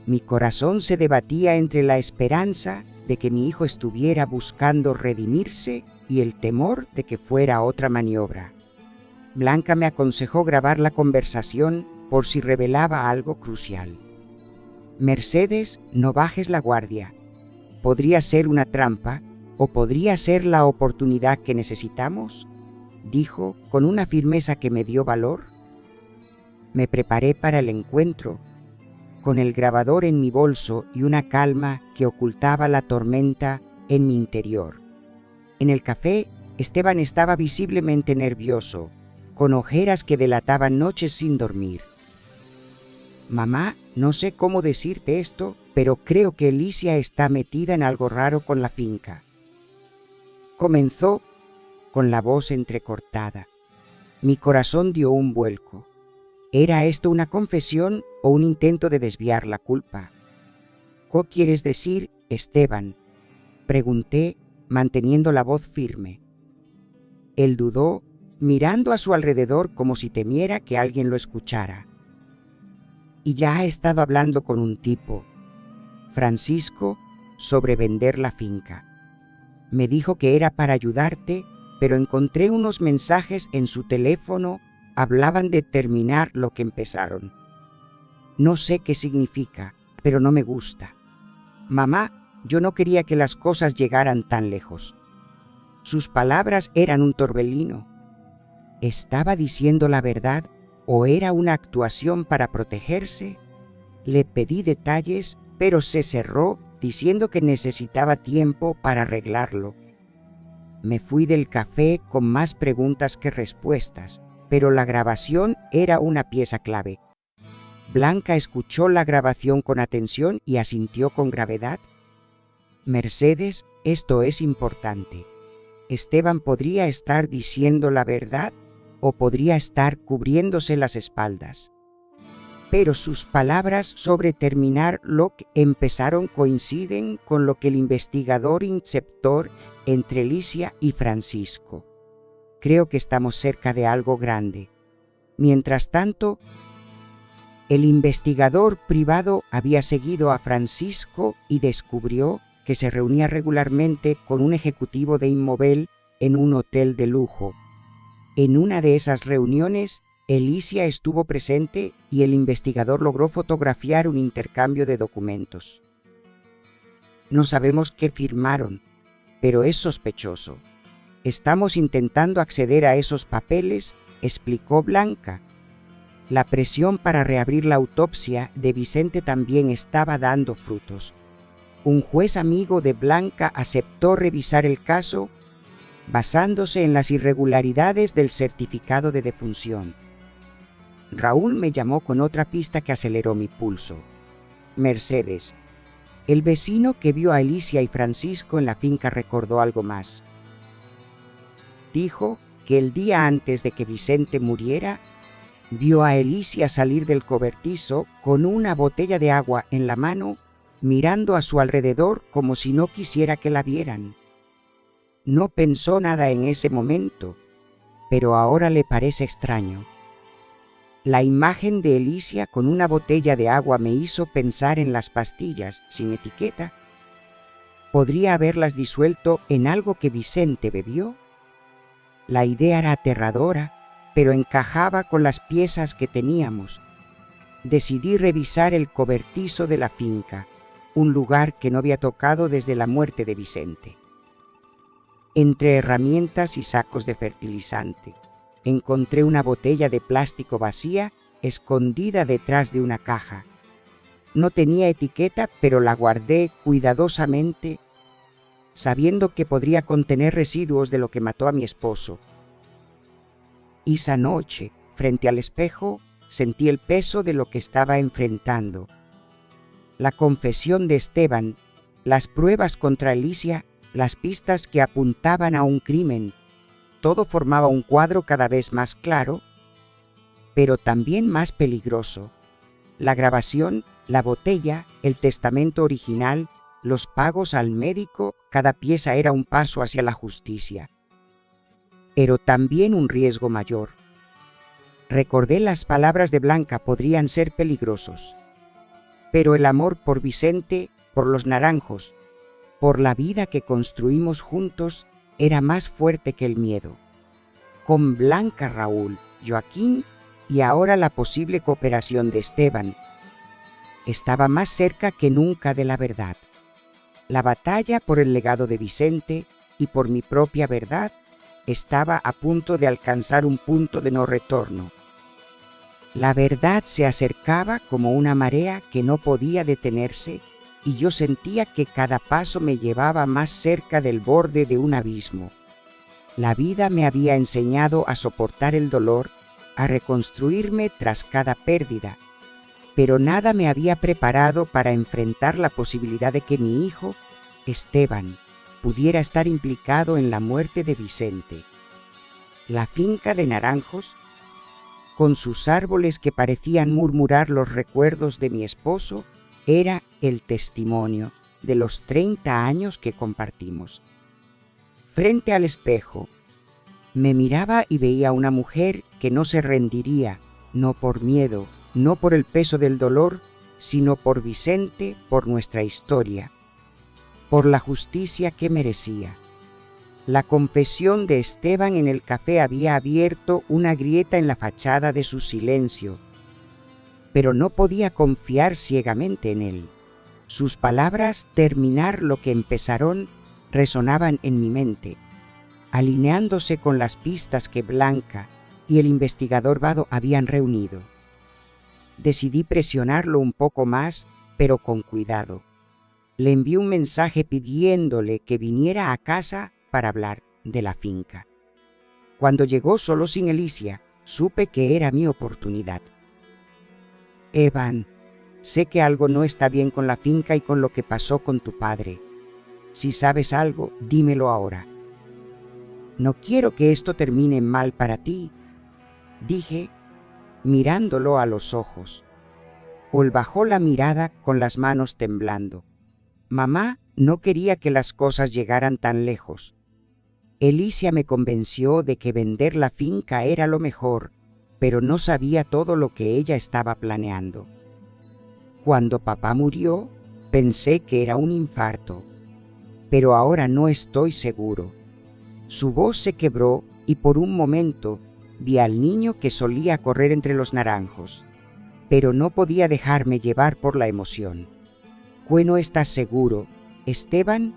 Mi corazón se debatía entre la esperanza de que mi hijo estuviera buscando redimirse y el temor de que fuera otra maniobra. Blanca me aconsejó grabar la conversación por si revelaba algo crucial. «Mercedes, no bajes la guardia. Podría ser una trampa o podría ser la oportunidad que necesitamos», dijo con una firmeza que me dio valor. Me preparé para el encuentro, con el grabador en mi bolso y una calma que ocultaba la tormenta en mi interior. En el café, Esteban estaba visiblemente nervioso, con ojeras que delataban noches sin dormir. «Mamá, no sé cómo decirte esto, pero creo que Alicia está metida en algo raro con la finca», comenzó con la voz entrecortada. Mi corazón dio un vuelco. ¿Era esto una confesión o un intento de desviar la culpa? «¿Qué quieres decir, Esteban?», pregunté, manteniendo la voz firme. Él dudó, mirando a su alrededor como si temiera que alguien lo escuchara. «Y ya ha estado hablando con un tipo, Francisco, sobre vender la finca. Me dijo que era para ayudarte, pero encontré unos mensajes en su teléfono. Hablaban de terminar lo que empezaron. No sé qué significa, pero no me gusta. Mamá, yo no quería que las cosas llegaran tan lejos». Sus palabras eran un torbellino. ¿Estaba diciendo la verdad o era una actuación para protegerse? Le pedí detalles, pero se cerró diciendo que necesitaba tiempo para arreglarlo. Me fui del café con más preguntas que respuestas, pero la grabación era una pieza clave. Blanca escuchó la grabación con atención y asintió con gravedad. «Mercedes, esto es importante. Esteban podría estar diciendo la verdad o podría estar cubriéndose las espaldas». Pero sus palabras sobre terminar lo que empezaron coinciden con lo que el investigador inceptor entre Alicia y Francisco. «Creo que estamos cerca de algo grande». Mientras tanto, el investigador privado había seguido a Francisco y descubrió que se reunía regularmente con un ejecutivo de Inmovel en un hotel de lujo. En una de esas reuniones, Alicia estuvo presente y el investigador logró fotografiar un intercambio de documentos. «No sabemos qué firmaron, pero es sospechoso. Estamos intentando acceder a esos papeles», explicó Blanca. La presión para reabrir la autopsia de Vicente también estaba dando frutos. Un juez amigo de Blanca aceptó revisar el caso basándose en las irregularidades del certificado de defunción. Raúl me llamó con otra pista que aceleró mi pulso. «Mercedes». El vecino que vio a Alicia y Francisco en la finca recordó algo más. Dijo que el día antes de que Vicente muriera, vio a Alicia salir del cobertizo con una botella de agua en la mano, mirando a su alrededor como si no quisiera que la vieran. No pensó nada en ese momento, pero ahora le parece extraño. La imagen de Alicia con una botella de agua me hizo pensar en las pastillas sin etiqueta. ¿Podría haberlas disuelto en algo que Vicente bebió? La idea era aterradora, pero encajaba con las piezas que teníamos. Decidí revisar el cobertizo de la finca, un lugar que no había tocado desde la muerte de Vicente. Entre herramientas y sacos de fertilizante, encontré una botella de plástico vacía escondida detrás de una caja. No tenía etiqueta, pero la guardé cuidadosamente, sabiendo que podría contener residuos de lo que mató a mi esposo. Esa noche, frente al espejo, sentí el peso de lo que estaba enfrentando. La confesión de Esteban, las pruebas contra Alicia, las pistas que apuntaban a un crimen, todo formaba un cuadro cada vez más claro, pero también más peligroso. La grabación, la botella, el testamento original, los pagos al médico, cada pieza era un paso hacia la justicia. Pero también un riesgo mayor. Recordé las palabras de Blanca, podrían ser peligrosos. Pero el amor por Vicente, por los naranjos, por la vida que construimos juntos, era más fuerte que el miedo. Con Blanca, Raúl, Joaquín y ahora la posible cooperación de Esteban, estaba más cerca que nunca de la verdad. La batalla por el legado de Vicente y por mi propia verdad estaba a punto de alcanzar un punto de no retorno. La verdad se acercaba como una marea que no podía detenerse y yo sentía que cada paso me llevaba más cerca del borde de un abismo. La vida me había enseñado a soportar el dolor, a reconstruirme tras cada pérdida, pero nada me había preparado para enfrentar la posibilidad de que mi hijo, Esteban, pudiera estar implicado en la muerte de Vicente. La finca de naranjos, con sus árboles que parecían murmurar los recuerdos de mi esposo, era el testimonio de los 30 años que compartimos. Frente al espejo, me miraba y veía una mujer que no se rendiría, no por miedo, no por el peso del dolor, sino por Vicente, por nuestra historia, por la justicia que merecía. La confesión de Esteban en el café había abierto una grieta en la fachada de su silencio, pero no podía confiar ciegamente en él. Sus palabras, terminar lo que empezaron, resonaban en mi mente, alineándose con las pistas que Blanca y el investigador Vado habían reunido. Decidí presionarlo un poco más, pero con cuidado. Le envié un mensaje pidiéndole que viniera a casa para hablar de la finca. Cuando llegó solo sin Alicia, supe que era mi oportunidad. Evan, sé que algo no está bien con la finca y con lo que pasó con tu padre. Si sabes algo, dímelo ahora. No quiero que esto termine mal para ti, dije, mirándolo a los ojos. Él bajó la mirada con las manos temblando. Mamá no quería que las cosas llegaran tan lejos. Alicia me convenció de que vender la finca era lo mejor, pero no sabía todo lo que ella estaba planeando. Cuando papá murió, pensé que era un infarto, pero ahora no estoy seguro. Su voz se quebró y por un momento vi al niño que solía correr entre los naranjos, pero no podía dejarme llevar por la emoción. «¿Qué no estás seguro, Esteban?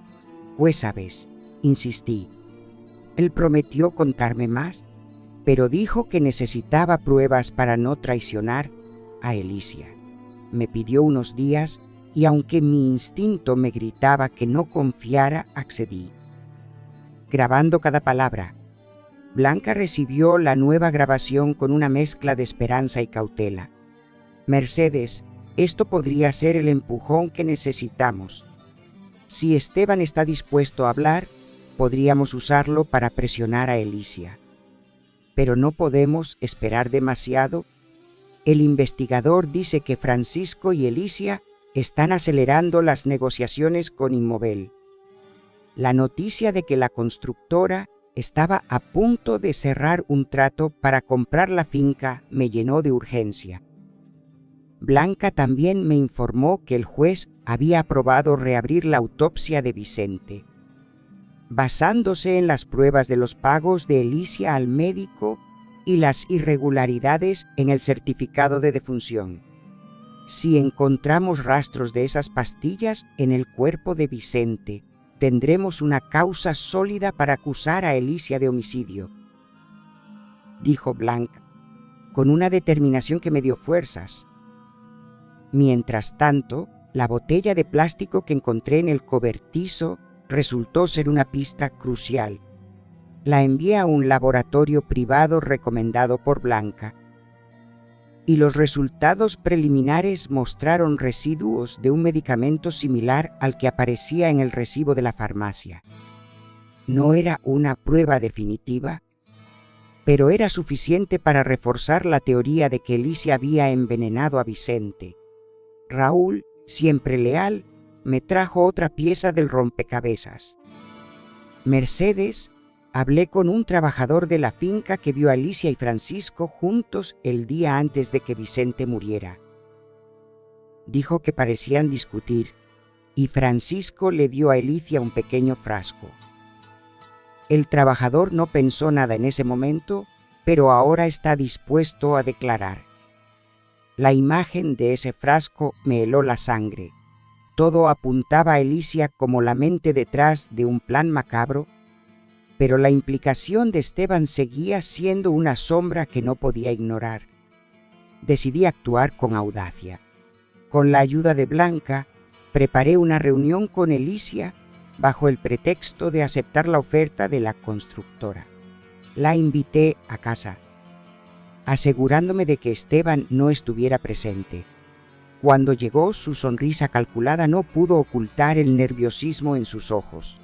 ¿Qué sabes?», insistí. Él prometió contarme más, pero dijo que necesitaba pruebas para no traicionar a Alicia. Me pidió unos días y aunque mi instinto me gritaba que no confiara, accedí. Grabando cada palabra, Blanca recibió la nueva grabación con una mezcla de esperanza y cautela. «Mercedes, esto podría ser el empujón que necesitamos. Si Esteban está dispuesto a hablar, podríamos usarlo para presionar a Alicia. Pero no podemos esperar demasiado. El investigador dice que Francisco y Alicia están acelerando las negociaciones con Inmovel. La noticia de que la constructora estaba a punto de cerrar un trato para comprar la finca me llenó de urgencia. Blanca también me informó que el juez había aprobado reabrir la autopsia de Vicente. basándose en las pruebas de los pagos de Elicia al médico y las irregularidades en el certificado de defunción. Si encontramos rastros de esas pastillas en el cuerpo de Vicente, tendremos una causa sólida para acusar a Elicia de homicidio, dijo Blanca, con una determinación que me dio fuerzas. Mientras tanto, la botella de plástico que encontré en el cobertizo resultó ser una pista crucial. La envié a un laboratorio privado recomendado por Blanca, y los resultados preliminares mostraron residuos de un medicamento similar al que aparecía en el recibo de la farmacia. No era una prueba definitiva, pero era suficiente para reforzar la teoría de que Elicia había envenenado a Vicente. Raúl, siempre leal, me trajo otra pieza del rompecabezas. Mercedes, hablé con un trabajador de la finca que vio a Elicia y Francisco juntos el día antes de que Vicente muriera. Dijo que parecían discutir, y Francisco le dio a Elicia un pequeño frasco. El trabajador no pensó nada en ese momento, pero ahora está dispuesto a declarar. La imagen de ese frasco me heló la sangre. Todo apuntaba a Elicia como la mente detrás de un plan macabro, pero la implicación de Esteban seguía siendo una sombra que no podía ignorar. Decidí actuar con audacia. Con la ayuda de Blanca, preparé una reunión con Elicia bajo el pretexto de aceptar la oferta de la constructora. La invité a casa, asegurándome de que Esteban no estuviera presente. Cuando llegó, su sonrisa calculada no pudo ocultar el nerviosismo en sus ojos.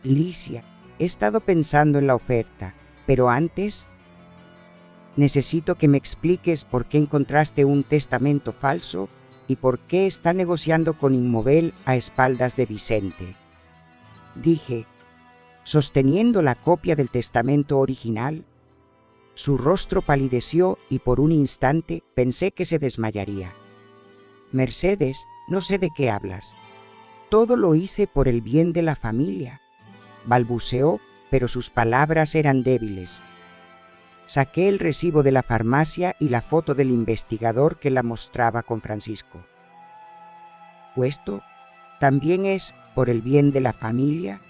Licia, he estado pensando en la oferta, pero antes necesito que me expliques por qué encontraste un testamento falso y por qué está negociando con Inmovel a espaldas de Vicente, dije, sosteniendo la copia del testamento original. Su rostro palideció y por un instante pensé que se desmayaría. Mercedes, no sé de qué hablas. Todo lo hice por el bien de la familia, balbuceó, pero sus palabras eran débiles. Saqué el recibo de la farmacia y la foto del investigador que la mostraba con Francisco. ¿O esto también es por el bien de la familia?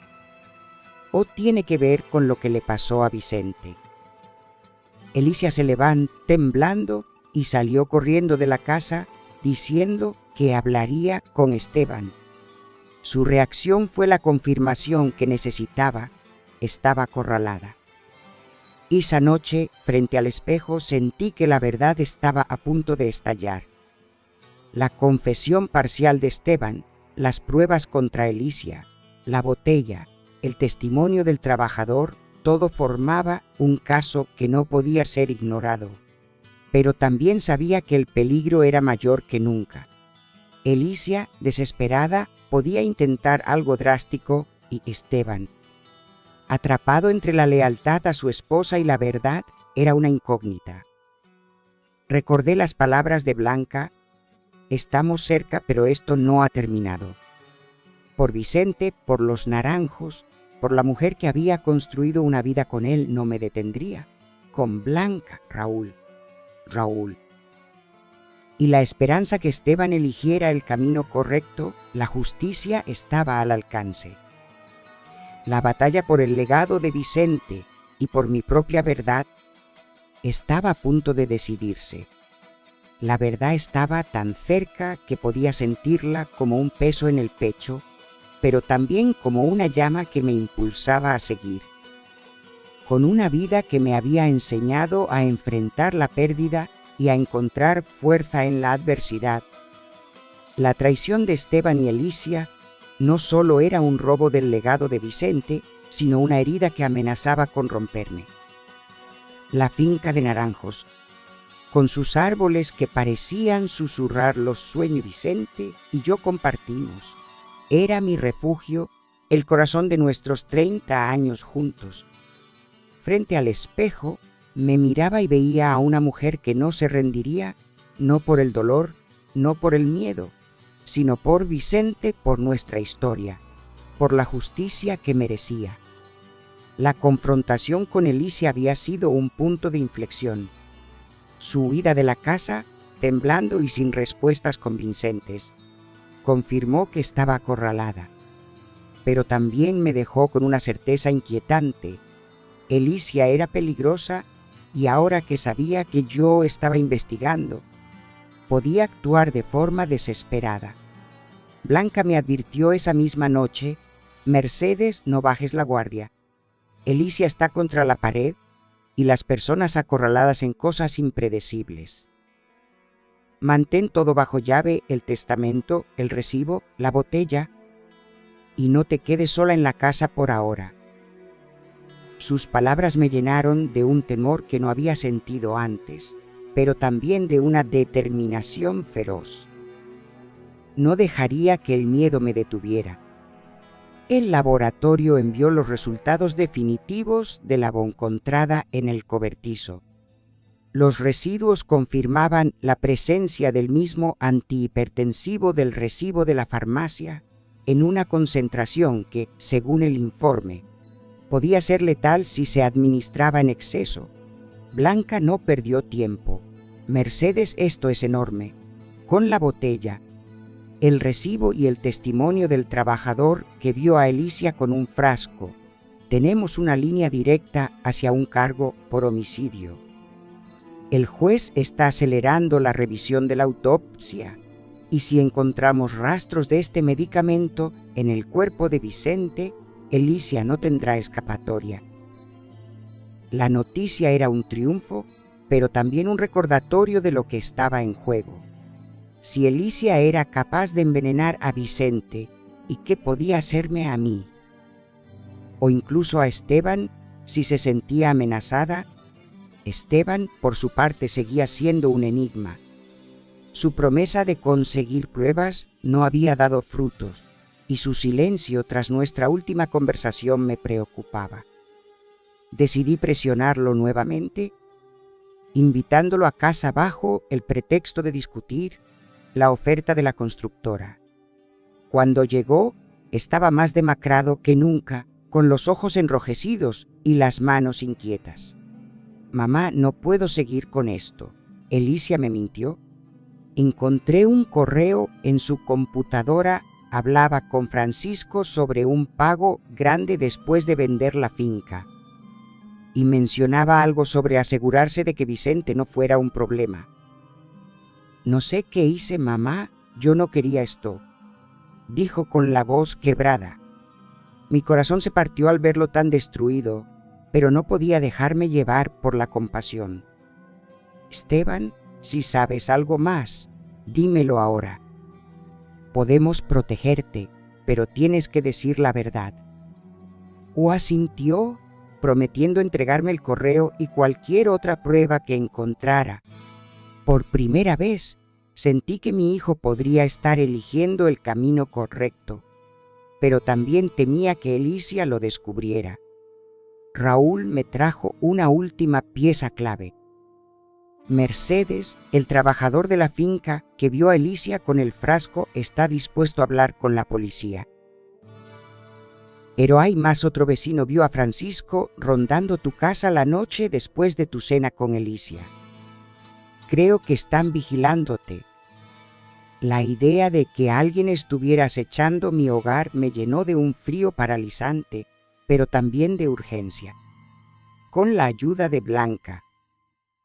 ¿O tiene que ver con lo que le pasó a Vicente? Elicia se levantó temblando y salió corriendo de la casa diciendo que hablaría con Esteban. Su reacción fue la confirmación que necesitaba. Estaba acorralada. Esa noche, frente al espejo, sentí que la verdad estaba a punto de estallar. La confesión parcial de Esteban, las pruebas contra Elicia, la botella, el testimonio del trabajador, todo formaba un caso que no podía ser ignorado. Pero también sabía que el peligro era mayor que nunca. Elicia, desesperada, podía intentar algo drástico y Esteban, atrapado entre la lealtad a su esposa y la verdad, era una incógnita. Recordé las palabras de Blanca: estamos cerca, pero esto no ha terminado. Por Vicente, por los naranjos, por la mujer que había construido una vida con él, no me detendría. Con Blanca, Raúl. Y la esperanza que Esteban eligiera el camino correcto, la justicia estaba al alcance. La batalla por el legado de Vicente y por mi propia verdad estaba a punto de decidirse. La verdad estaba tan cerca que podía sentirla como un peso en el pecho, pero también como una llama que me impulsaba a seguir. Con una vida que me había enseñado a enfrentar la pérdida y a encontrar fuerza en la adversidad. La traición de Esteban y Elicia no solo era un robo del legado de Vicente, sino una herida que amenazaba con romperme. La finca de naranjos, con sus árboles que parecían susurrar los sueños Vicente y yo compartimos, era mi refugio, el corazón de nuestros 30 años juntos. Frente al espejo, me miraba y veía a una mujer que no se rendiría, no por el dolor, no por el miedo, sino por Vicente, por nuestra historia. por la justicia que merecía. La confrontación con Alicia había sido un punto de inflexión. Su huida de la casa, temblando y sin respuestas convincentes, confirmó que estaba acorralada. Pero también me dejó con una certeza inquietante. Alicia era peligrosa y ahora que sabía que yo estaba investigando, podía actuar de forma desesperada. Blanca me advirtió esa misma noche: Mercedes, no bajes la guardia. Alicia está contra la pared y las personas acorraladas en cosas impredecibles. Mantén todo bajo llave, el testamento, el recibo, la botella, y no te quedes sola en la casa por ahora. Sus palabras me llenaron de un temor que no había sentido antes, pero también de una determinación feroz. No dejaría que el miedo me detuviera. El laboratorio envió los resultados definitivos de la encontrada en el cobertizo. Los residuos confirmaban la presencia del mismo antihipertensivo del recibo de la farmacia en una concentración que, según el informe, podía ser letal si se administraba en exceso. Blanca no perdió tiempo. Mercedes, esto es enorme. Con la botella, el recibo y el testimonio del trabajador que vio a Alicia con un frasco, tenemos una línea directa hacia un cargo por homicidio. El juez está acelerando la revisión de la autopsia, y si encontramos rastros de este medicamento en el cuerpo de Vicente, Alicia no tendrá escapatoria. La noticia era un triunfo, pero también un recordatorio de lo que estaba en juego. Si Alicia era capaz de envenenar a Vicente, ¿y qué podía hacerme a mí? O incluso a Esteban, si se sentía amenazada. Esteban, por su parte, seguía siendo un enigma. Su promesa de conseguir pruebas no había dado frutos, y su silencio tras nuestra última conversación me preocupaba. Decidí presionarlo nuevamente, invitándolo a casa bajo el pretexto de discutir la oferta de la constructora. Cuando llegó, estaba más demacrado que nunca, con los ojos enrojecidos y las manos inquietas. «Mamá, no puedo seguir con esto. Alicia me mintió. Encontré un correo en su computadora. Hablaba con Francisco sobre un pago grande después de vender la finca. Y mencionaba algo sobre asegurarse de que Vicente no fuera un problema. No sé qué hice, mamá, yo no quería esto», dijo con la voz quebrada. Mi corazón se partió al verlo tan destruido, pero no podía dejarme llevar por la compasión. «Esteban, si sabes algo más, dímelo ahora. Podemos protegerte, pero tienes que decir la verdad». O asintió, prometiendo entregarme el correo y cualquier otra prueba que encontrara. Por primera vez, sentí que mi hijo podría estar eligiendo el camino correcto, pero también temía que Alicia lo descubriera. Raúl me trajo una última pieza clave. Mercedes, el trabajador de la finca que vio a Alicia con el frasco, está dispuesto a hablar con la policía. Pero hay más. Otro vecino vio a Francisco rondando tu casa la noche después de tu cena con Alicia. Creo que están vigilándote. La idea de que alguien estuviera acechando mi hogar me llenó de un frío paralizante, pero también de urgencia. Con la ayuda de Blanca,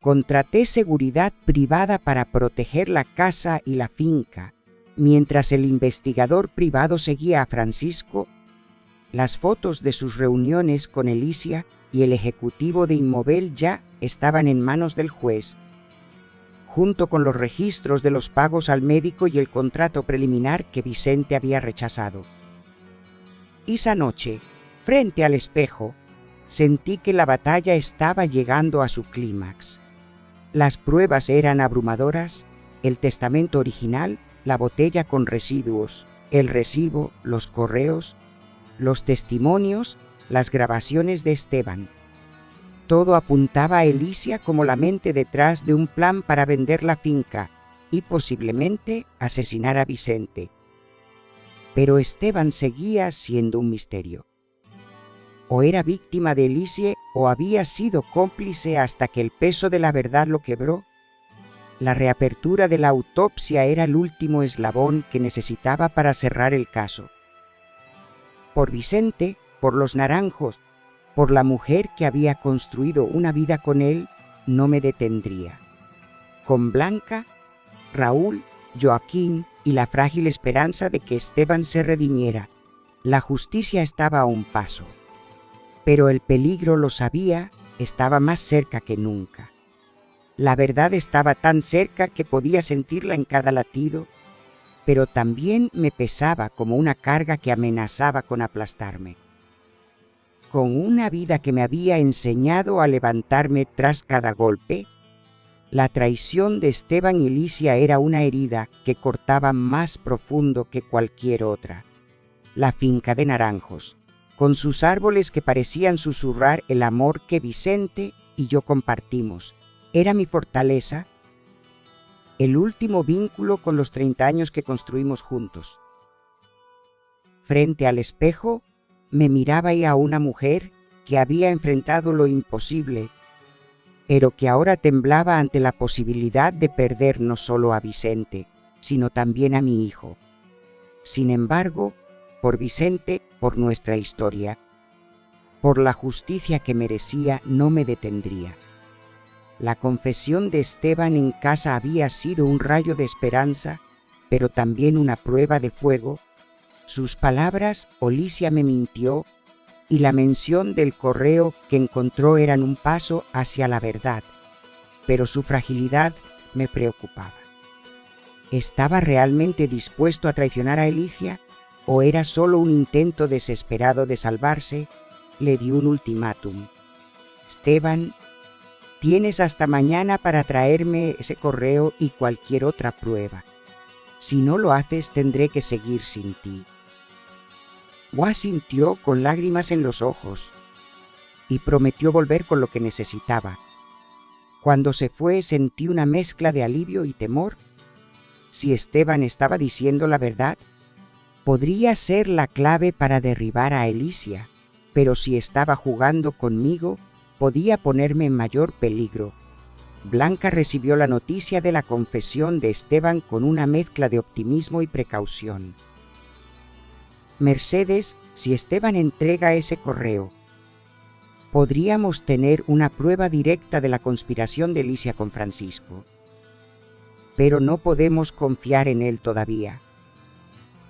contraté seguridad privada para proteger la casa y la finca, mientras el investigador privado seguía a Francisco. Las fotos de sus reuniones con Alicia y el ejecutivo de Inmovel ya estaban en manos del juez, junto con los registros de los pagos al médico y el contrato preliminar que Vicente había rechazado. Esa noche, frente al espejo, sentí que la batalla estaba llegando a su clímax. Las pruebas eran abrumadoras: el testamento original, la botella con residuos, el recibo, los correos, los testimonios, las grabaciones de Esteban. Todo apuntaba a Alicia como la mente detrás de un plan para vender la finca y posiblemente asesinar a Vicente. Pero Esteban seguía siendo un misterio. O era víctima de Elisie o había sido cómplice hasta que el peso de la verdad lo quebró. La reapertura de la autopsia era el último eslabón que necesitaba para cerrar el caso. Por Vicente, por los Naranjos, por la mujer que había construido una vida con él, no me detendría. Con Blanca, Raúl, Joaquín y la frágil esperanza de que Esteban se redimiera, la justicia estaba a un paso. Pero el peligro, lo sabía, estaba más cerca que nunca. La verdad estaba tan cerca que podía sentirla en cada latido, pero también me pesaba como una carga que amenazaba con aplastarme. Con una vida que me había enseñado a levantarme tras cada golpe, la traición de Esteban y Elicia era una herida que cortaba más profundo que cualquier otra. La finca de Naranjos, con sus árboles que parecían susurrar el amor que Vicente y yo compartimos, era mi fortaleza, el último vínculo con los 30 años que construimos juntos. Frente al espejo, me miraba y a una mujer que había enfrentado lo imposible, pero que ahora temblaba ante la posibilidad de perder no solo a Vicente, sino también a mi hijo. Sin embargo, por Vicente, por nuestra historia, por la justicia que merecía, no me detendría. La confesión de Esteban en casa había sido un rayo de esperanza, pero también una prueba de fuego. Sus palabras, Olicia me mintió, y la mención del correo que encontró eran un paso hacia la verdad, pero su fragilidad me preocupaba. ¿Estaba realmente dispuesto a traicionar a Elicia o era solo un intento desesperado de salvarse? Le di un ultimátum. Esteban, tienes hasta mañana para traerme ese correo y cualquier otra prueba. Si no lo haces, tendré que seguir sin ti. Asintió con lágrimas en los ojos y prometió volver con lo que necesitaba. Cuando se fue, sentí una mezcla de alivio y temor. Si Esteban estaba diciendo la verdad, podría ser la clave para derribar a Elicia, pero si estaba jugando conmigo, podía ponerme en mayor peligro. Blanca recibió la noticia de la confesión de Esteban con una mezcla de optimismo y precaución. Mercedes, si Esteban entrega ese correo, podríamos tener una prueba directa de la conspiración de Elicia con Francisco. Pero no podemos confiar en él todavía.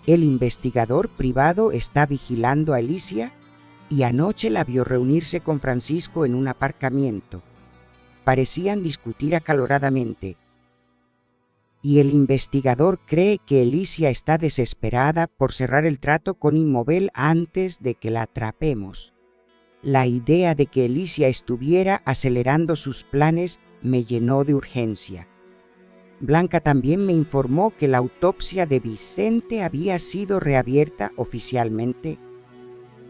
El investigador privado está vigilando a Elicia y anoche la vio reunirse con Francisco en un aparcamiento. Parecían discutir acaloradamente. Y el investigador cree que Elicia está desesperada por cerrar el trato con Inmovel antes de que la atrapemos. La idea de que Elicia estuviera acelerando sus planes me llenó de urgencia. Blanca también me informó que la autopsia de Vicente había sido reabierta oficialmente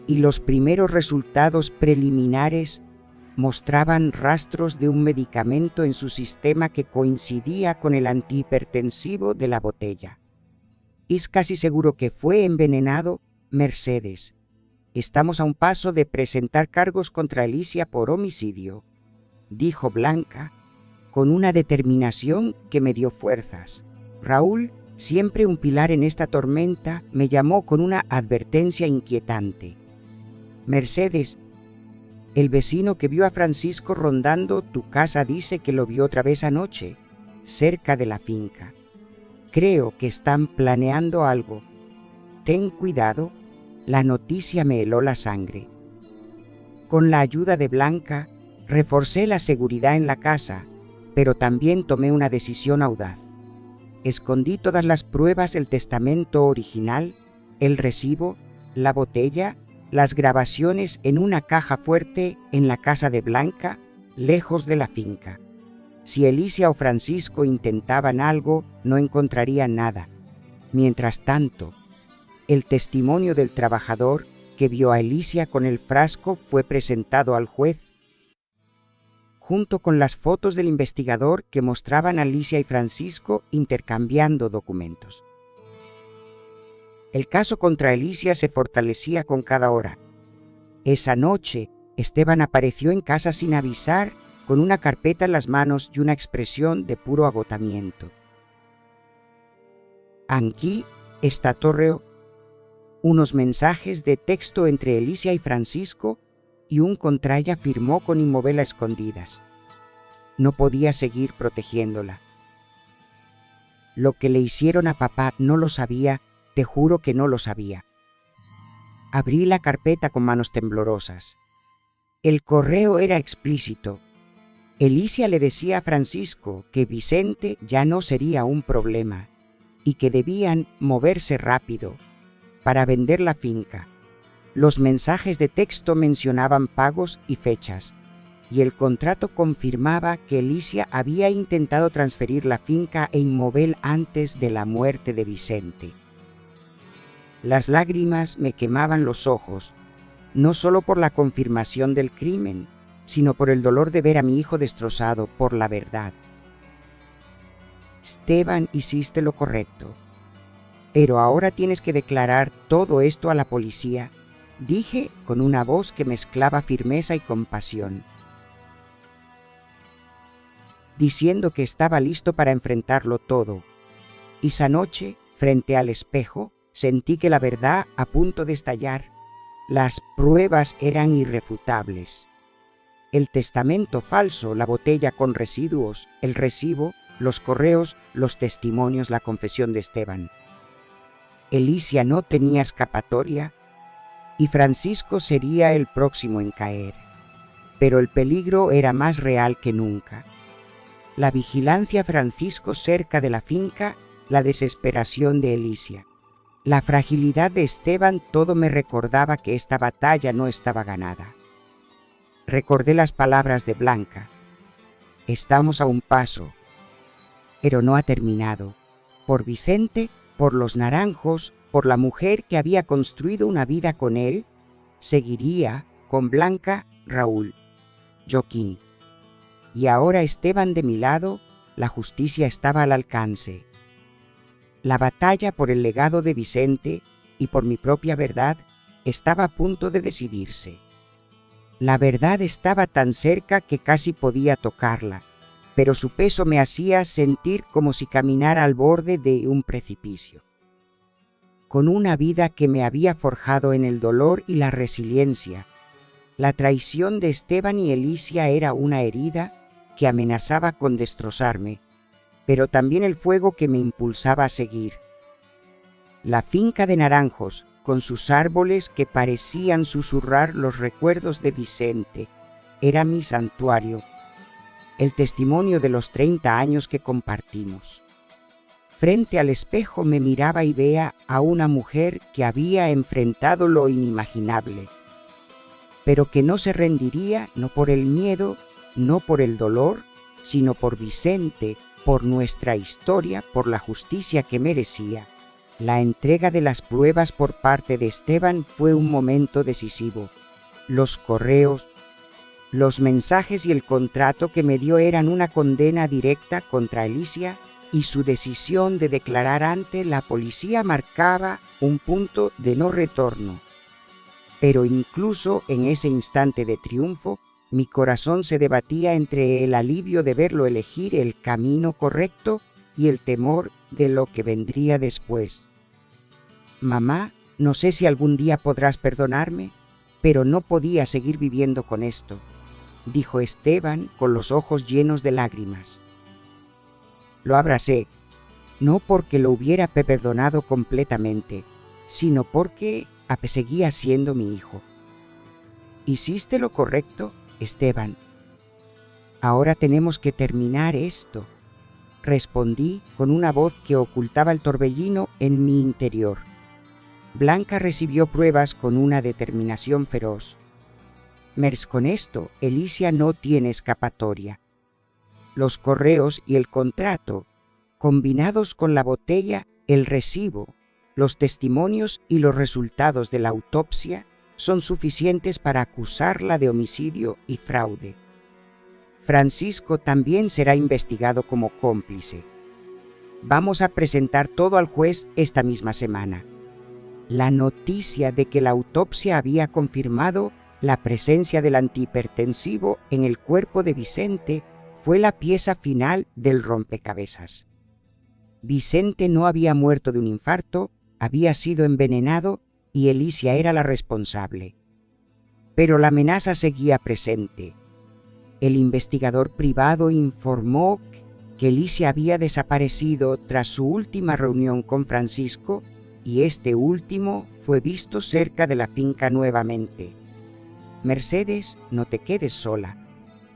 y los primeros resultados preliminares mostraban rastros de un medicamento en su sistema que coincidía con el antihipertensivo de la botella. Es casi seguro que fue envenenado, Mercedes. Estamos a un paso de presentar cargos contra Elicia por homicidio, dijo Blanca, con una determinación que me dio fuerzas. Raúl, siempre un pilar en esta tormenta, me llamó con una advertencia inquietante. Mercedes, el vecino que vio a Francisco rondando tu casa dice que lo vio otra vez anoche, cerca de la finca. Creo que están planeando algo. Ten cuidado, la noticia me heló la sangre. Con la ayuda de Blanca, reforcé la seguridad en la casa, pero también tomé una decisión audaz. Escondí todas las pruebas, el testamento original, el recibo, la botella, las grabaciones en una caja fuerte en la casa de Blanca, lejos de la finca. Si Elicia o Francisco intentaban algo, no encontrarían nada. Mientras tanto, el testimonio del trabajador que vio a Elicia con el frasco fue presentado al juez, junto con las fotos del investigador que mostraban a Elicia y Francisco intercambiando documentos. El caso contra Alicia se fortalecía con cada hora. Esa noche, Esteban apareció en casa sin avisar, con una carpeta en las manos y una expresión de puro agotamiento. Aquí está Torreo. Unos mensajes de texto entre Alicia y Francisco y un contra ella firmó con inmovel a escondidas. No podía seguir protegiéndola. Lo que le hicieron a papá no lo sabía, te juro que no lo sabía. Abrí la carpeta con manos temblorosas. El correo era explícito. Alicia le decía a Francisco que Vicente ya no sería un problema y que debían moverse rápido para vender la finca. Los mensajes de texto mencionaban pagos y fechas, y el contrato confirmaba que Alicia había intentado transferir la finca e inmovel antes de la muerte de Vicente. Las lágrimas me quemaban los ojos, no solo por la confirmación del crimen, sino por el dolor de ver a mi hijo destrozado por la verdad. Esteban, hiciste lo correcto, pero ahora tienes que declarar todo esto a la policía, dije con una voz que mezclaba firmeza y compasión, diciendo que estaba listo para enfrentarlo todo. Y esa noche, frente al espejo, sentí que la verdad a punto de estallar. Las pruebas eran irrefutables. El testamento falso, la botella con residuos, el recibo, los correos, los testimonios, la confesión de Esteban. Alicia no tenía escapatoria y Francisco sería el próximo en caer. Pero el peligro era más real que nunca. La vigilancia Francisco cerca de la finca, la desesperación de Alicia. La fragilidad de Esteban, todo me recordaba que esta batalla no estaba ganada. Recordé las palabras de Blanca. Estamos a un paso, pero no ha terminado. Por Vicente, por los naranjos, por la mujer que había construido una vida con él, seguiría con Blanca, Raúl, Joaquín. Y ahora Esteban de mi lado, la justicia estaba al alcance. La batalla por el legado de Vicente y por mi propia verdad estaba a punto de decidirse. La verdad estaba tan cerca que casi podía tocarla, pero su peso me hacía sentir como si caminara al borde de un precipicio. Con una vida que me había forjado en el dolor y la resiliencia, la traición de Esteban y Alicia era una herida que amenazaba con destrozarme, pero también el fuego que me impulsaba a seguir. La finca de naranjos, con sus árboles que parecían susurrar los recuerdos de Vicente, era mi santuario, el testimonio de los 30 años que compartimos. Frente al espejo me miraba y veía a una mujer que había enfrentado lo inimaginable, pero que no se rendiría no por el miedo, no por el dolor, sino por Vicente, por nuestra historia, por la justicia que merecía. La entrega de las pruebas por parte de Esteban fue un momento decisivo. Los correos, los mensajes y el contrato que me dio eran una condena directa contra Alicia y su decisión de declarar ante la policía marcaba un punto de no retorno. Pero incluso en ese instante de triunfo, mi corazón se debatía entre el alivio de verlo elegir el camino correcto y el temor de lo que vendría después. Mamá, no sé si algún día podrás perdonarme, pero no podía seguir viviendo con esto, dijo Esteban con los ojos llenos de lágrimas. Lo abracé, no porque lo hubiera perdonado completamente, sino porque seguía siendo mi hijo. ¿Hiciste lo correcto, Esteban? Ahora tenemos que terminar esto, respondí con una voz que ocultaba el torbellino en mi interior. Blanca recibió pruebas con una determinación feroz. Con esto, Alicia no tiene escapatoria. Los correos y el contrato, combinados con la botella, el recibo, los testimonios y los resultados de la autopsia, son suficientes para acusarla de homicidio y fraude. Francisco también será investigado como cómplice. Vamos a presentar todo al juez esta misma semana. La noticia de que la autopsia había confirmado la presencia del antihipertensivo en el cuerpo de Vicente fue la pieza final del rompecabezas. Vicente no había muerto de un infarto, había sido envenenado y Alicia era la responsable. Pero la amenaza seguía presente. El investigador privado informó que Alicia había desaparecido tras su última reunión con Francisco y este último fue visto cerca de la finca nuevamente. Mercedes, no te quedes sola.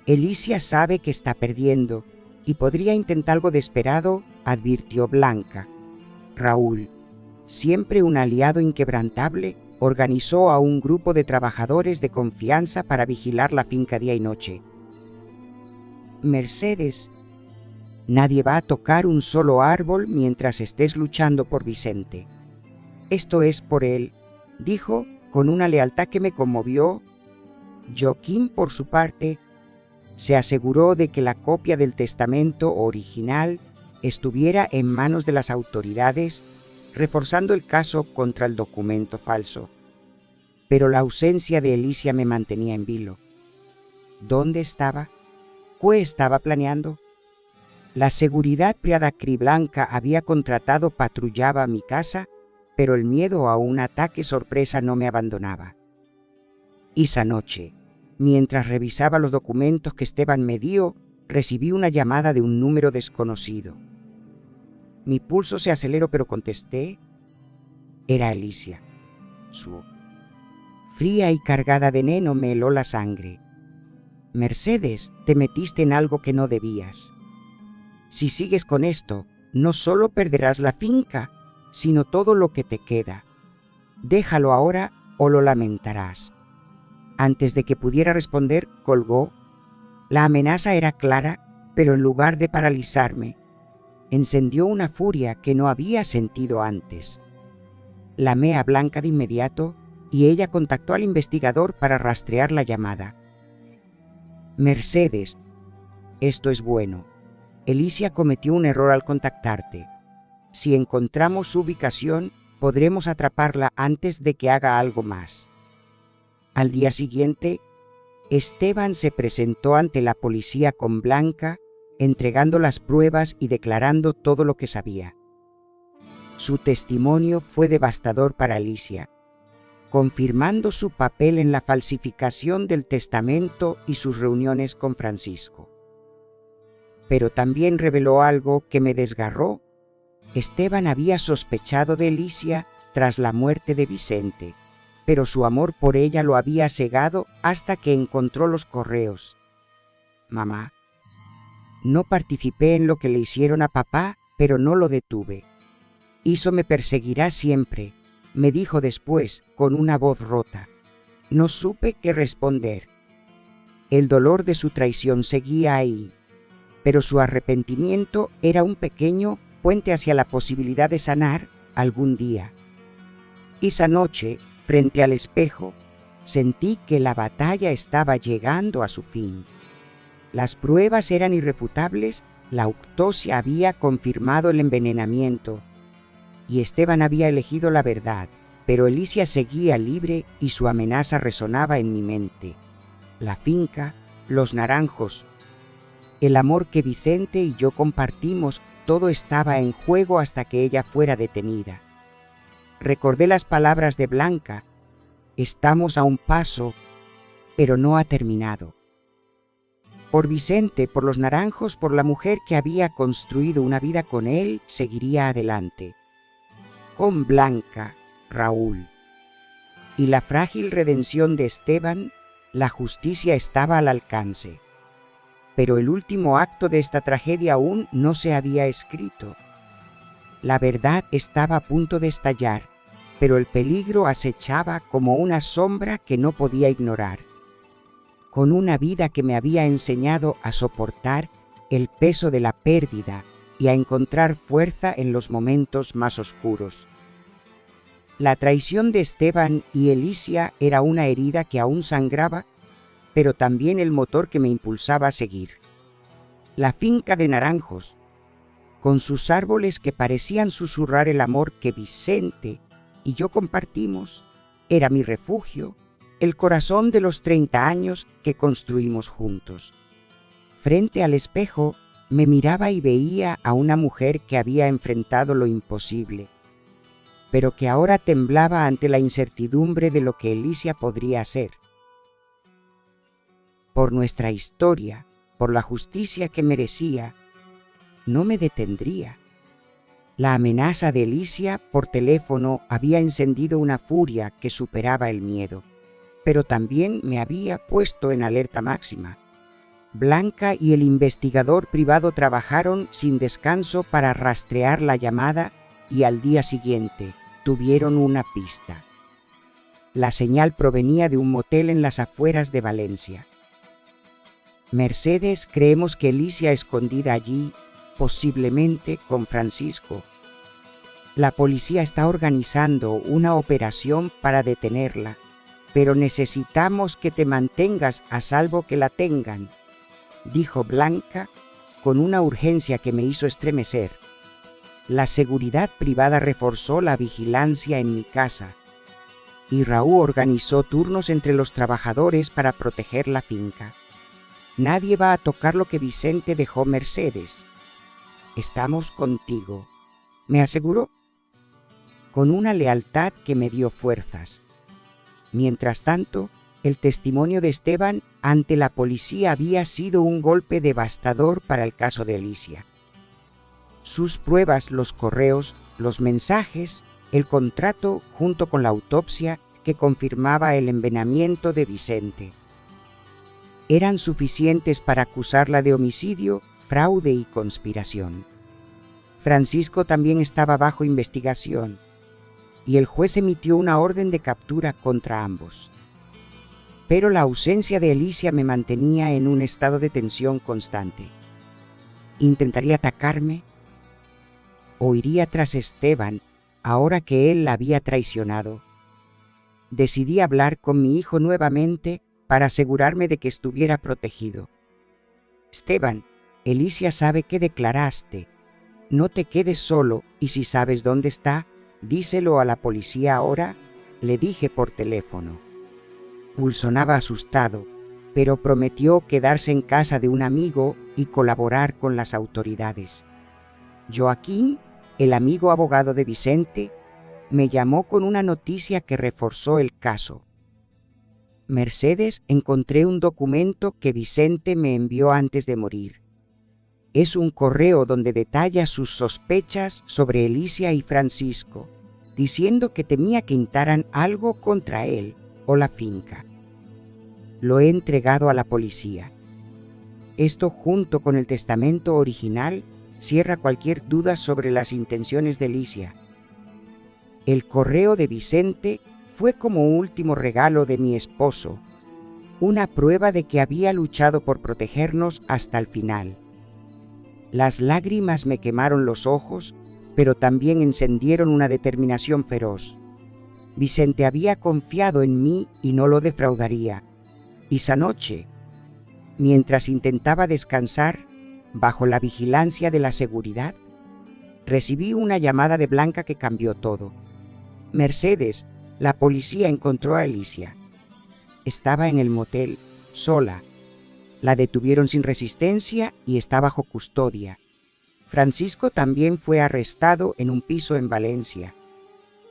Alicia sabe que está perdiendo y podría intentar algo desesperado, advirtió Blanca. Raúl, siempre un aliado inquebrantable, organizó a un grupo de trabajadores de confianza para vigilar la finca día y noche. Mercedes, nadie va a tocar un solo árbol mientras estés luchando por Vicente. Esto es por él, dijo con una lealtad que me conmovió. Joaquín, por su parte, se aseguró de que la copia del testamento original estuviera en manos de las autoridades, reforzando el caso contra el documento falso. Pero la ausencia de Alicia me mantenía en vilo. ¿Dónde estaba? ¿Qué estaba planeando? La seguridad privada Criblanca había contratado patrullaba mi casa, pero el miedo a un ataque sorpresa no me abandonaba. Esa noche, mientras revisaba los documentos que Esteban me dio, recibí una llamada de un número desconocido. Mi pulso se aceleró, pero contesté. Era Alicia. Su fría y cargada de veneno me heló la sangre. Mercedes, te metiste en algo que no debías. Si sigues con esto, no solo perderás la finca, sino todo lo que te queda. Déjalo ahora o lo lamentarás. Antes de que pudiera responder, colgó. La amenaza era clara, pero en lugar de paralizarme, encendió una furia que no había sentido antes. Llamé a Blanca de inmediato y ella contactó al investigador para rastrear la llamada. Mercedes, esto es bueno. Alicia cometió un error al contactarte. Si encontramos su ubicación, podremos atraparla antes de que haga algo más. Al día siguiente, Esteban se presentó ante la policía con Blanca, entregando las pruebas y declarando todo lo que sabía. Su testimonio fue devastador para Alicia, confirmando su papel en la falsificación del testamento y sus reuniones con Francisco. Pero también reveló algo que me desgarró. Esteban había sospechado de Alicia tras la muerte de Vicente, pero su amor por ella lo había cegado hasta que encontró los correos. Mamá, no participé en lo que le hicieron a papá, pero no lo detuve. Eso me perseguirá siempre, me dijo después con una voz rota. No supe qué responder. El dolor de su traición seguía ahí, pero su arrepentimiento era un pequeño puente hacia la posibilidad de sanar algún día. Esa noche, frente al espejo, sentí que la batalla estaba llegando a su fin. Las pruebas eran irrefutables, la autopsia había confirmado el envenenamiento y Esteban había elegido la verdad, pero Alicia seguía libre y su amenaza resonaba en mi mente. La finca, los naranjos, el amor que Vicente y yo compartimos, todo estaba en juego hasta que ella fuera detenida. Recordé las palabras de Blanca. Estamos a un paso, pero no ha terminado. Por Vicente, por los naranjos, por la mujer que había construido una vida con él, seguiría adelante. Con Blanca, Raúl. Y la frágil redención de Esteban, la justicia estaba al alcance. Pero el último acto de esta tragedia aún no se había escrito. La verdad estaba a punto de estallar, pero el peligro acechaba como una sombra que no podía ignorar. Con una vida que me había enseñado a soportar el peso de la pérdida y a encontrar fuerza en los momentos más oscuros. La traición de Esteban y Alicia era una herida que aún sangraba, pero también el motor que me impulsaba a seguir. La finca de naranjos, con sus árboles que parecían susurrar el amor que Vicente y yo compartimos. Era mi refugio, el corazón de los 30 años que construimos juntos. Frente al espejo, me miraba y veía a una mujer que había enfrentado lo imposible, pero que ahora temblaba ante la incertidumbre de lo que Alicia podría hacer. Por nuestra historia, por la justicia que merecía, no me detendría. La amenaza de Alicia por teléfono había encendido una furia que superaba el miedo, pero también me había puesto en alerta máxima. Blanca y el investigador privado trabajaron sin descanso para rastrear la llamada y al día siguiente tuvieron una pista. La señal provenía de un motel en las afueras de Valencia. Mercedes creemos que Alicia escondida allí, posiblemente con Francisco. La policía está organizando una operación para detenerla, pero necesitamos que te mantengas a salvo que la tengan, dijo Blanca con una urgencia que me hizo estremecer. La seguridad privada reforzó la vigilancia en mi casa y Raúl organizó turnos entre los trabajadores para proteger la finca. Nadie va a tocar lo que Vicente dejó Mercedes. Estamos contigo, me aseguró, con una lealtad que me dio fuerzas. Mientras tanto, el testimonio de Esteban ante la policía había sido un golpe devastador para el caso de Alicia. Sus pruebas, los correos, los mensajes, el contrato junto con la autopsia que confirmaba el envenenamiento de Vicente, eran suficientes para acusarla de homicidio, fraude y conspiración. Francisco también estaba bajo investigación y el juez emitió una orden de captura contra ambos. Pero la ausencia de Alicia me mantenía en un estado de tensión constante. ¿Intentaría atacarme? ¿O iría tras Esteban ahora que él la había traicionado? Decidí hablar con mi hijo nuevamente para asegurarme de que estuviera protegido. Esteban, Alicia sabe que declaraste. No te quedes solo y si sabes dónde está, díselo a la policía ahora, le dije por teléfono. Sonaba asustado, pero prometió quedarse en casa de un amigo y colaborar con las autoridades. Joaquín, el amigo abogado de Vicente, me llamó con una noticia que reforzó el caso. Mercedes, encontré un documento que Vicente me envió antes de morir. Es un correo donde detalla sus sospechas sobre Alicia y Francisco, diciendo que temía que intentaran algo contra él o la finca. Lo he entregado a la policía. Esto, junto con el testamento original, cierra cualquier duda sobre las intenciones de Alicia. El correo de Vicente fue como último regalo de mi esposo, una prueba de que había luchado por protegernos hasta el final. Las lágrimas me quemaron los ojos, pero también encendieron una determinación feroz. Vicente había confiado en mí y no lo defraudaría. Y esa noche, mientras intentaba descansar, bajo la vigilancia de la seguridad, recibí una llamada de Blanca que cambió todo. Mercedes, la policía encontró a Alicia. Estaba en el motel, sola. La detuvieron sin resistencia y está bajo custodia. Francisco también fue arrestado en un piso en Valencia.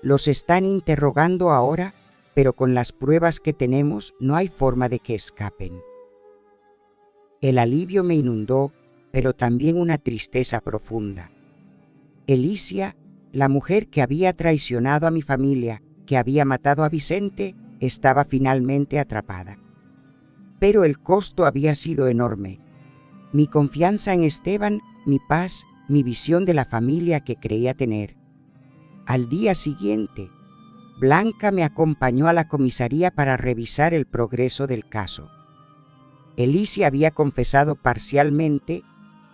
Los están interrogando ahora, pero con las pruebas que tenemos no hay forma de que escapen. El alivio me inundó, pero también una tristeza profunda. Alicia, la mujer que había traicionado a mi familia, que había matado a Vicente, estaba finalmente atrapada. Pero el costo había sido enorme. Mi confianza en Esteban, mi paz, mi visión de la familia que creía tener. Al día siguiente, Blanca me acompañó a la comisaría para revisar el progreso del caso. Alicia había confesado parcialmente,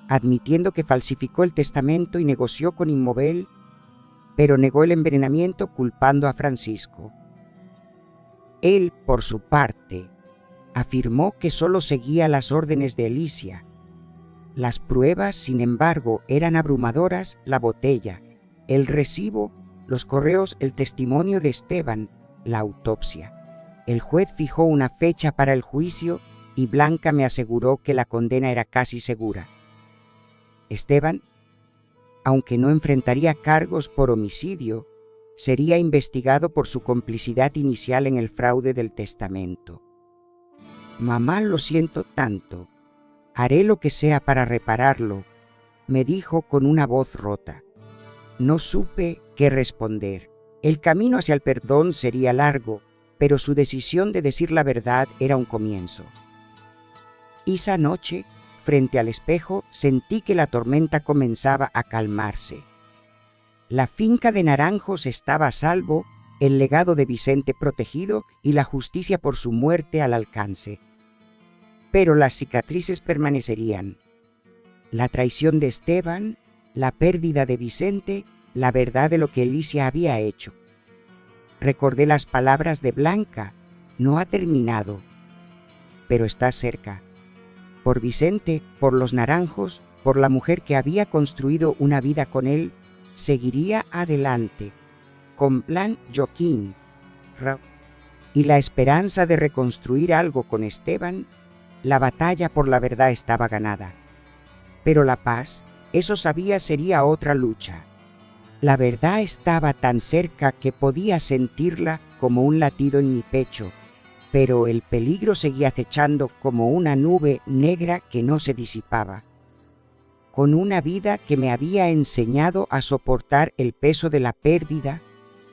admitiendo que falsificó el testamento y negoció con Inmovel, pero negó el envenenamiento culpando a Francisco. Él, por su parte, afirmó que solo seguía las órdenes de Alicia. Las pruebas, sin embargo, eran abrumadoras: la botella, el recibo los correos, el testimonio de Esteban, la autopsia. El juez fijó una fecha para el juicio y Blanca me aseguró que la condena era casi segura. Esteban, aunque no enfrentaría cargos por homicidio, sería investigado por su complicidad inicial en el fraude del testamento. «Mamá, lo siento tanto. Haré lo que sea para repararlo», me dijo con una voz rota. No supe qué responder. El camino hacia el perdón sería largo, pero su decisión de decir la verdad era un comienzo. Esa noche, frente al espejo, sentí que la tormenta comenzaba a calmarse. La finca de Naranjos estaba a salvo, el legado de Vicente protegido y la justicia por su muerte al alcance. Pero las cicatrices permanecerían. La traición de Esteban, la pérdida de Vicente, la verdad de lo que Alicia había hecho. Recordé las palabras de Blanca: no ha terminado, pero está cerca. Por Vicente, por los Naranjos, por la mujer que había construido una vida con él, seguiría adelante, con plan Joaquín. Y la esperanza de reconstruir algo con Esteban, la batalla por la verdad estaba ganada. Pero la paz, eso sabía, sería otra lucha. La verdad estaba tan cerca que podía sentirla como un latido en mi pecho, pero el peligro seguía acechando como una nube negra que no se disipaba. Con una vida que me había enseñado a soportar el peso de la pérdida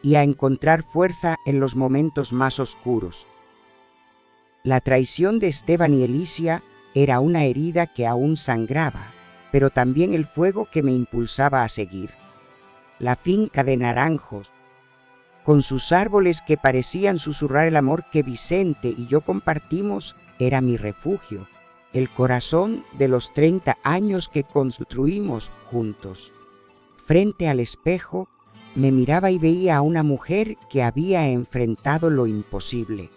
y a encontrar fuerza en los momentos más oscuros. La traición de Esteban y Alicia era una herida que aún sangraba, pero también el fuego que me impulsaba a seguir. La finca de Naranjos, con sus árboles que parecían susurrar el amor que Vicente y yo compartimos, era mi refugio, el corazón de los 30 años que construimos juntos. Frente al espejo, me miraba y veía a una mujer que había enfrentado lo imposible,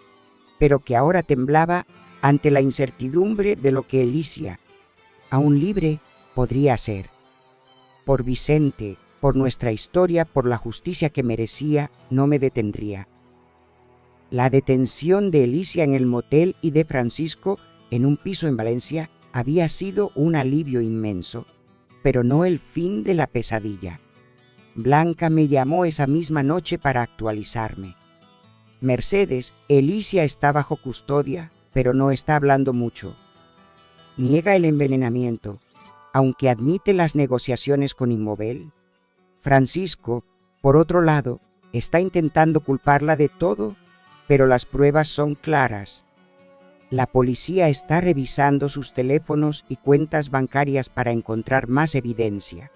pero que ahora temblaba ante la incertidumbre de lo que Alicia, aún libre, podría ser. Por Vicente, por nuestra historia, por la justicia que merecía, no me detendría. La detención de Alicia en el motel y de Francisco en un piso en Valencia había sido un alivio inmenso, pero no el fin de la pesadilla. Blanca me llamó esa misma noche para actualizarme. Mercedes, Alicia está bajo custodia, pero no está hablando mucho. Niega el envenenamiento, aunque admite las negociaciones con Inmovel. Francisco, por otro lado, está intentando culparla de todo, pero las pruebas son claras. La policía está revisando sus teléfonos y cuentas bancarias para encontrar más evidencia.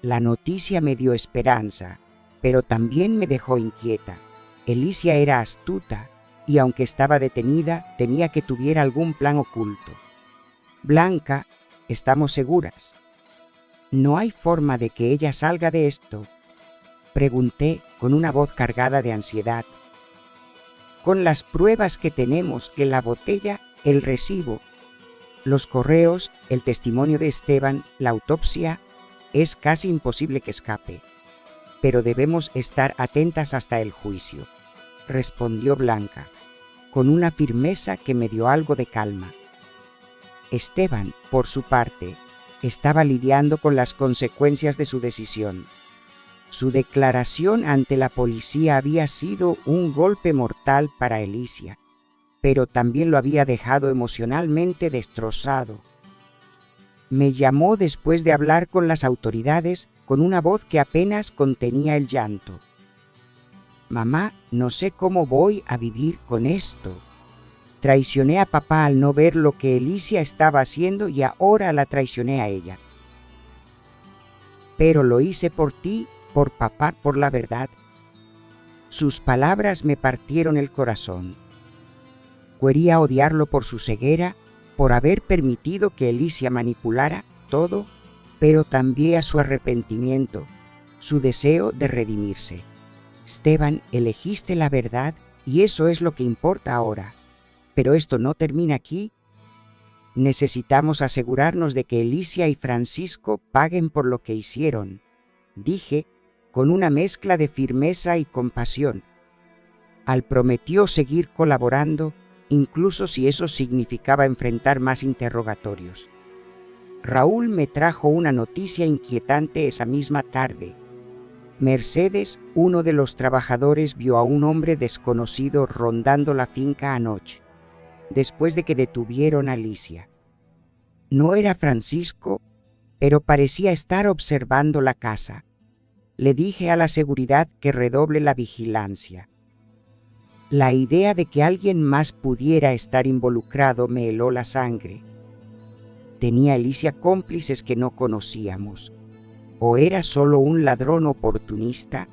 La noticia me dio esperanza, pero también me dejó inquieta. Alicia era astuta y aunque estaba detenida, temía que tuviera algún plan oculto. Blanca, estamos seguras. ¿No hay forma de que ella salga de esto?, pregunté con una voz cargada de ansiedad. Con las pruebas que tenemos, que la botella, el recibo, los correos, el testimonio de Esteban, la autopsia, es casi imposible que escape. Pero debemos estar atentas hasta el juicio, respondió Blanca, con una firmeza que me dio algo de calma. Esteban, por su parte, estaba lidiando con las consecuencias de su decisión. Su declaración ante la policía había sido un golpe mortal para Alicia, pero también lo había dejado emocionalmente destrozado. Me llamó después de hablar con las autoridades con una voz que apenas contenía el llanto. «Mamá, no sé cómo voy a vivir con esto. Traicioné a papá al no ver lo que Alicia estaba haciendo y ahora la traicioné a ella. Pero lo hice por ti, por papá, por la verdad». Sus palabras me partieron el corazón. Quería odiarlo por su ceguera, por haber permitido que Alicia manipulara todo, pero también a su arrepentimiento, su deseo de redimirse. «Esteban, elegiste la verdad y eso es lo que importa ahora. Pero esto no termina aquí. Necesitamos asegurarnos de que Alicia y Francisco paguen por lo que hicieron», dije, con una mezcla de firmeza y compasión. Prometió seguir colaborando, incluso si eso significaba enfrentar más interrogatorios. Raúl me trajo una noticia inquietante esa misma tarde. Mercedes, uno de los trabajadores, vio a un hombre desconocido rondando la finca anoche, después de que detuvieron a Alicia. No era Francisco, pero parecía estar observando la casa. Le dije a la seguridad que redoble la vigilancia. La idea de que alguien más pudiera estar involucrado me heló la sangre. ¿Tenía Alicia cómplices que no conocíamos? ¿O era solo un ladrón oportunista?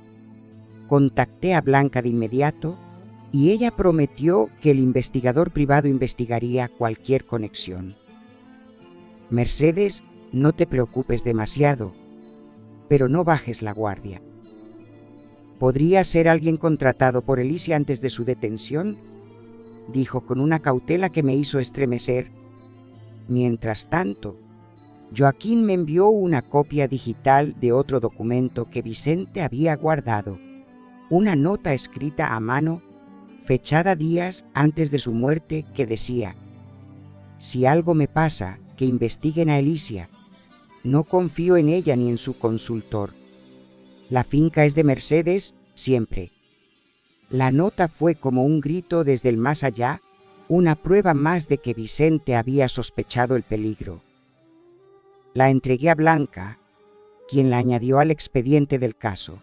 Contacté a Blanca de inmediato y ella prometió que el investigador privado investigaría cualquier conexión. Mercedes, no te preocupes demasiado, pero no bajes la guardia. ¿Podría ser alguien contratado por Alicia antes de su detención?, dijo con una cautela que me hizo estremecer. Mientras tanto, Joaquín me envió una copia digital de otro documento que Vicente había guardado, una nota escrita a mano, fechada días antes de su muerte, que decía: si algo me pasa, que investiguen a Alicia. No confío en ella ni en su consultor. La finca es de Mercedes siempre. La nota fue como un grito desde el más allá, una prueba más de que Vicente había sospechado el peligro. La entregué a Blanca, quien la añadió al expediente del caso.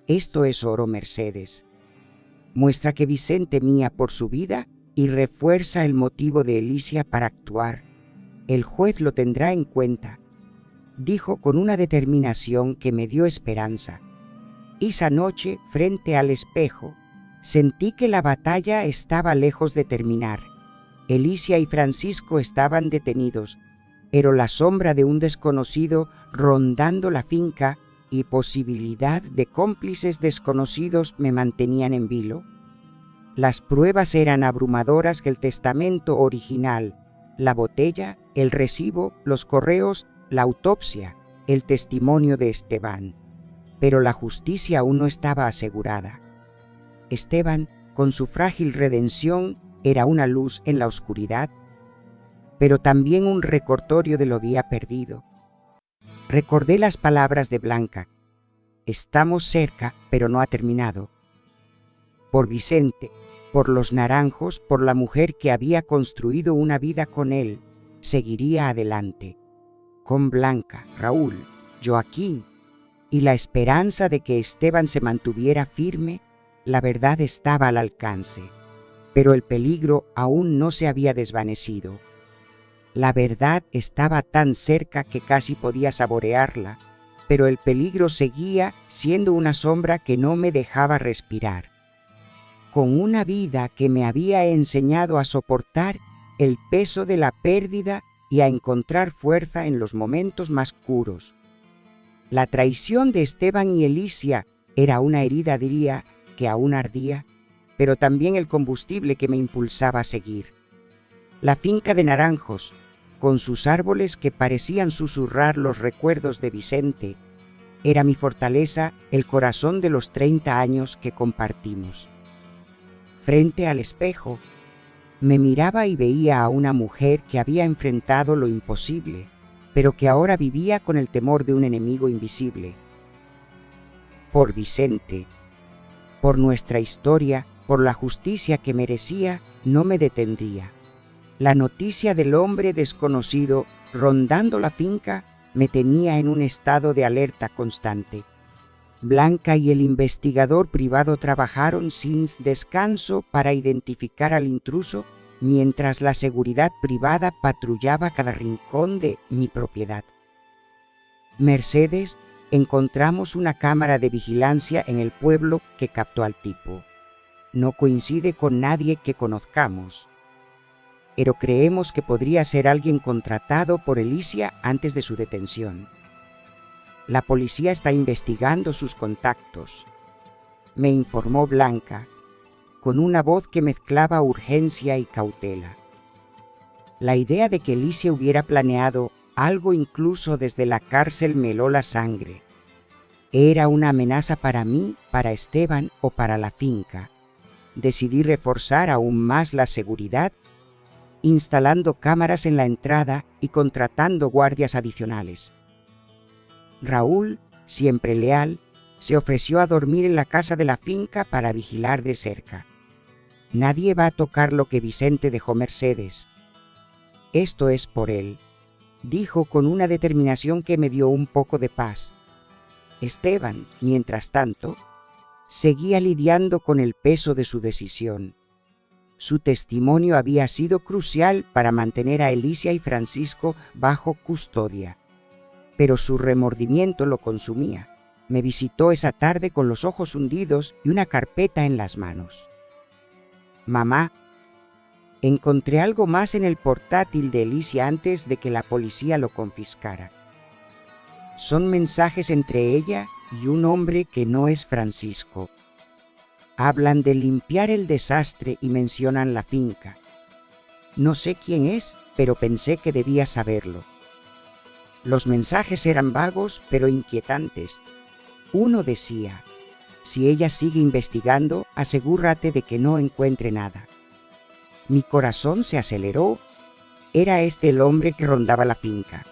Esto es oro, Mercedes. Muestra que Vicente mía por su vida y refuerza el motivo de Alicia para actuar. El juez lo tendrá en cuenta, dijo con una determinación que me dio esperanza. Esa noche, frente al espejo, sentí que la batalla estaba lejos de terminar. Alicia y Francisco estaban detenidos, pero la sombra de un desconocido rondando la finca y posibilidad de cómplices desconocidos me mantenían en vilo. Las pruebas eran abrumadoras que el testamento original, la botella, el recibo, los correos, la autopsia, el testimonio de Esteban. Pero la justicia aún no estaba asegurada. Esteban, con su frágil redención, era una luz en la oscuridad, pero también un recordatorio de lo había perdido. Recordé las palabras de Blanca: estamos cerca, pero no ha terminado. Por Vicente, por los naranjos, por la mujer que había construido una vida con él, seguiría adelante. Con Blanca, Raúl, Joaquín y la esperanza de que Esteban se mantuviera firme, la verdad estaba al alcance, pero el peligro aún no se había desvanecido. La verdad estaba tan cerca que casi podía saborearla, pero el peligro seguía siendo una sombra que no me dejaba respirar. Con una vida que me había enseñado a soportar el peso de la pérdida y a encontrar fuerza en los momentos más oscuros. La traición de Esteban y Alicia era una herida, diría, que aún ardía, pero también el combustible que me impulsaba a seguir. La finca de naranjos, con sus árboles que parecían susurrar los recuerdos de Vicente, era mi fortaleza, el corazón de los 30 años que compartimos. Frente al espejo, me miraba y veía a una mujer que había enfrentado lo imposible, pero que ahora vivía con el temor de un enemigo invisible. Por Vicente, por nuestra historia, por la justicia que merecía, no me detendría. La noticia del hombre desconocido rondando la finca me tenía en un estado de alerta constante. Blanca y el investigador privado trabajaron sin descanso para identificar al intruso, mientras la seguridad privada patrullaba cada rincón de mi propiedad. Mercedes, encontramos una cámara de vigilancia en el pueblo que captó al tipo. No coincide con nadie que conozcamos, pero creemos que podría ser alguien contratado por Alicia antes de su detención. La policía está investigando sus contactos, me informó Blanca, con una voz que mezclaba urgencia y cautela. La idea de que Alicia hubiera planeado algo incluso desde la cárcel me heló la sangre. ¿Era una amenaza para mí, para Esteban o para la finca? Decidí reforzar aún más la seguridad, instalando cámaras en la entrada y contratando guardias adicionales. Raúl, siempre leal, se ofreció a dormir en la casa de la finca para vigilar de cerca. Nadie va a tocar lo que Vicente dejó Mercedes. Esto es por él, dijo con una determinación que me dio un poco de paz. Esteban, mientras tanto, seguía lidiando con el peso de su decisión. Su testimonio había sido crucial para mantener a Alicia y Francisco bajo custodia, pero su remordimiento lo consumía. Me visitó esa tarde con los ojos hundidos y una carpeta en las manos. Mamá, encontré algo más en el portátil de Alicia antes de que la policía lo confiscara. Son mensajes entre ella y un hombre que no es Francisco. Hablan de limpiar el desastre y mencionan la finca. No sé quién es, pero pensé que debía saberlo. Los mensajes eran vagos, pero inquietantes. Uno decía: si ella sigue investigando, asegúrate de que no encuentre nada. Mi corazón se aceleró. Era este el hombre que rondaba la finca.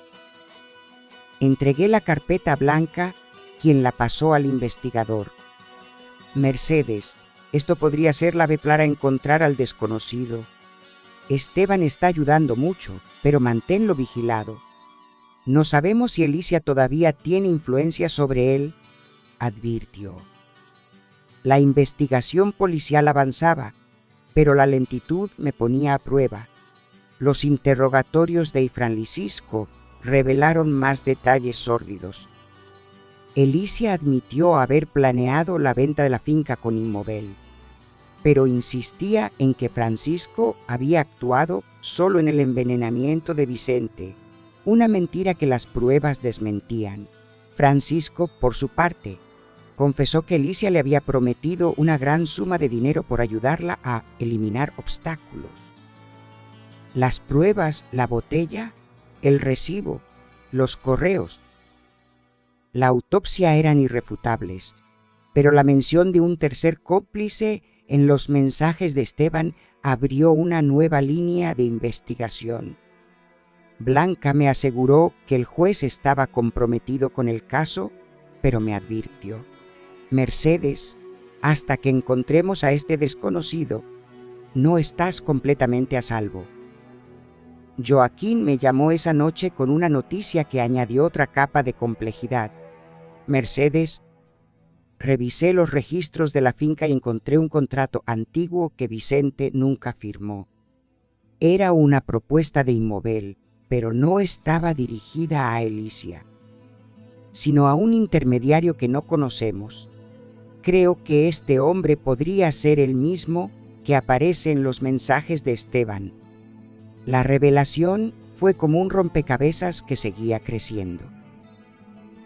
Entregué la carpeta a Blanca, quien la pasó al investigador. Mercedes, esto podría ser la clave para encontrar al desconocido. Esteban está ayudando mucho, pero manténlo vigilado. No sabemos si Alicia todavía tiene influencia sobre él, advirtió. La investigación policial avanzaba, pero la lentitud me ponía a prueba. Los interrogatorios de Francisco revelaron más detalles sórdidos. Alicia admitió haber planeado la venta de la finca con Inmovel, pero insistía en que Francisco había actuado solo en el envenenamiento de Vicente, una mentira que las pruebas desmentían. Francisco, por su parte, confesó que Alicia le había prometido una gran suma de dinero por ayudarla a eliminar obstáculos. Las pruebas, la botella, el recibo, los correos. La autopsia eran irrefutables, pero la mención de un tercer cómplice en los mensajes de Esteban abrió una nueva línea de investigación. Blanca me aseguró que el juez estaba comprometido con el caso, pero me advirtió: Mercedes, hasta que encontremos a este desconocido, no estás completamente a salvo. Joaquín me llamó esa noche con una noticia que añadió otra capa de complejidad. Mercedes, revisé los registros de la finca y encontré un contrato antiguo que Vicente nunca firmó. Era una propuesta de Inmovel, pero no estaba dirigida a Alicia, sino a un intermediario que no conocemos. Creo que este hombre podría ser el mismo que aparece en los mensajes de Esteban. La revelación fue como un rompecabezas que seguía creciendo.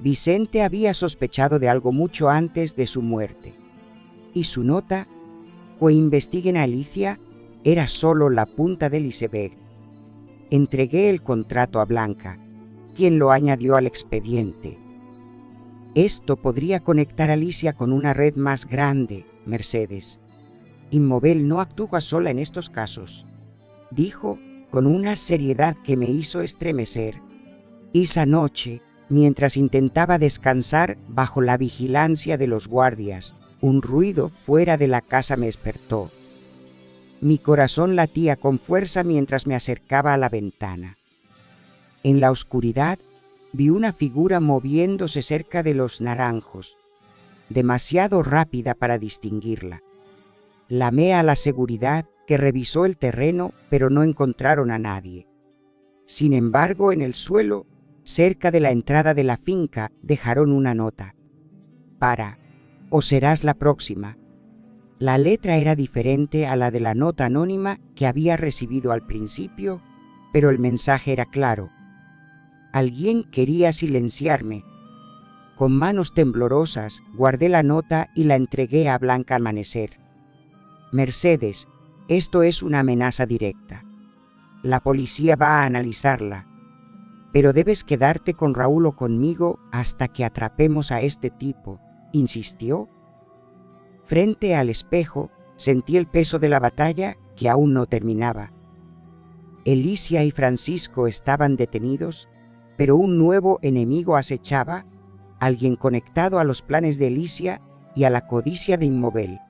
Vicente había sospechado de algo mucho antes de su muerte, y su nota, "Investiguen a Alicia", era solo la punta del iceberg. Entregué el contrato a Blanca, quien lo añadió al expediente. Esto podría conectar a Alicia con una red más grande, Mercedes. Inmovel no actúa sola en estos casos, dijo con una seriedad que me hizo estremecer. Esa noche, mientras intentaba descansar bajo la vigilancia de los guardias, un ruido fuera de la casa me despertó. Mi corazón latía con fuerza mientras me acercaba a la ventana. En la oscuridad vi una figura moviéndose cerca de los naranjos, demasiado rápida para distinguirla. Llamé a la seguridad, que revisó el terreno, pero no encontraron a nadie. Sin embargo, en el suelo, cerca de la entrada de la finca, dejaron una nota: para, o serás la próxima. La letra era diferente a la de la nota anónima que había recibido al principio, pero el mensaje era claro. Alguien quería silenciarme. Con manos temblorosas, guardé la nota y la entregué a Blanca al amanecer. Mercedes, esto es una amenaza directa. La policía va a analizarla, Pero debes quedarte con Raúl o conmigo hasta que atrapemos a este tipo, insistió. Frente al espejo, sentí el peso de la batalla que aún no terminaba. Elicia y Francisco estaban detenidos, pero un nuevo enemigo acechaba, alguien conectado a los planes de Elicia y a la codicia de Inmovel.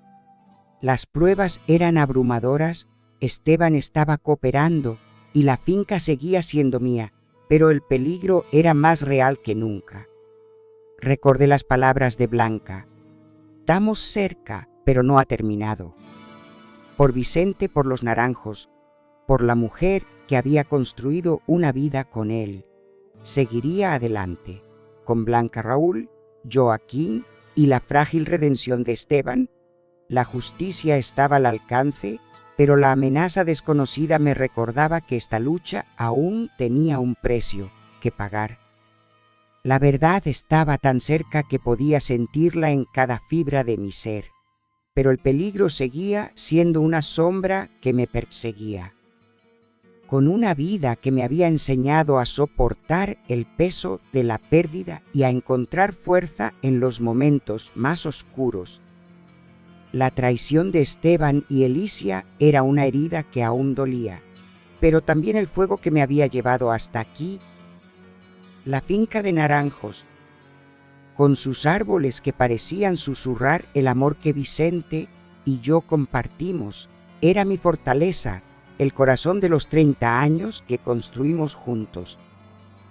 Las pruebas eran abrumadoras, Esteban estaba cooperando y la finca seguía siendo mía, pero el peligro era más real que nunca. Recordé las palabras de Blanca. Estamos cerca, pero no ha terminado. Por Vicente, por los naranjos, por la mujer que había construido una vida con él. Seguiría adelante, con Blanca Raúl, Joaquín y la frágil redención de Esteban. La justicia estaba al alcance, pero la amenaza desconocida me recordaba que esta lucha aún tenía un precio que pagar. La verdad estaba tan cerca que podía sentirla en cada fibra de mi ser, pero el peligro seguía siendo una sombra que me perseguía. Con una vida que me había enseñado a soportar el peso de la pérdida y a encontrar fuerza en los momentos más oscuros. La traición de Esteban y Elicia era una herida que aún dolía, pero también el fuego que me había llevado hasta aquí. La finca de naranjos, con sus árboles que parecían susurrar el amor que Vicente y yo compartimos, era mi fortaleza, el corazón de los 30 años que construimos juntos.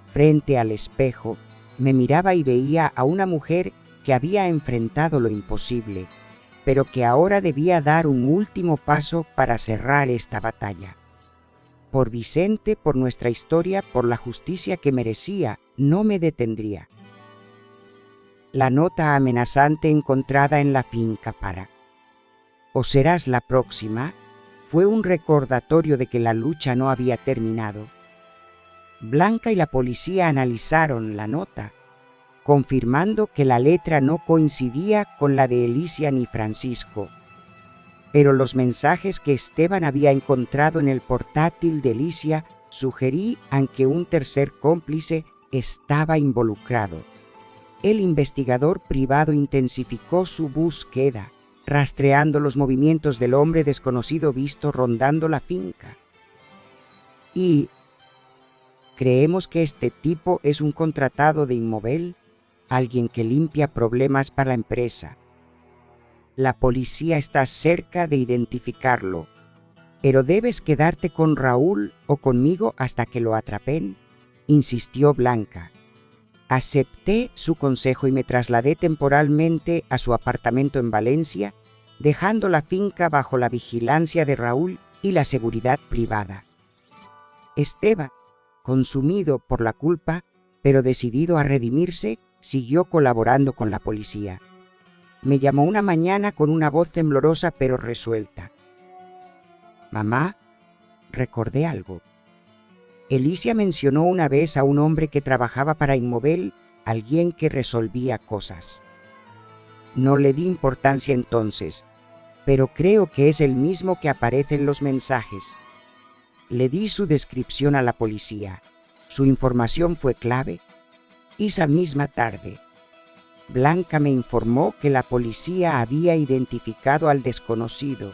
Frente al espejo, me miraba y veía a una mujer que había enfrentado lo imposible, pero que ahora debía dar un último paso para cerrar esta batalla. Por Vicente, por nuestra historia, por la justicia que merecía, no me detendría. La nota amenazante encontrada en la finca para «O serás la próxima» fue un recordatorio de que la lucha no había terminado. Blanca y la policía analizaron la nota, confirmando que la letra no coincidía con la de Elicia ni Francisco. Pero los mensajes que Esteban había encontrado en el portátil de Elicia sugerían que un tercer cómplice estaba involucrado. El investigador privado intensificó su búsqueda, rastreando los movimientos del hombre desconocido visto rondando la finca. Y creemos que este tipo es un contratado de Inmovel, alguien que limpia problemas para la empresa. La policía está cerca de identificarlo, pero debes quedarte con Raúl o conmigo hasta que lo atrapen, insistió Blanca. Acepté su consejo y me trasladé temporalmente a su apartamento en Valencia, dejando la finca bajo la vigilancia de Raúl y la seguridad privada. Esteban, consumido por la culpa, pero decidido a redimirse, siguió colaborando con la policía. Me llamó una mañana con una voz temblorosa pero resuelta. «Mamá, recordé algo. Elicia mencionó una vez a un hombre que trabajaba para Inmovel, alguien que resolvía cosas. No le di importancia entonces, pero creo que es el mismo que aparece en los mensajes. Le di su descripción a la policía. Su información fue clave. Y esa misma tarde, Blanca me informó que la policía había identificado al desconocido,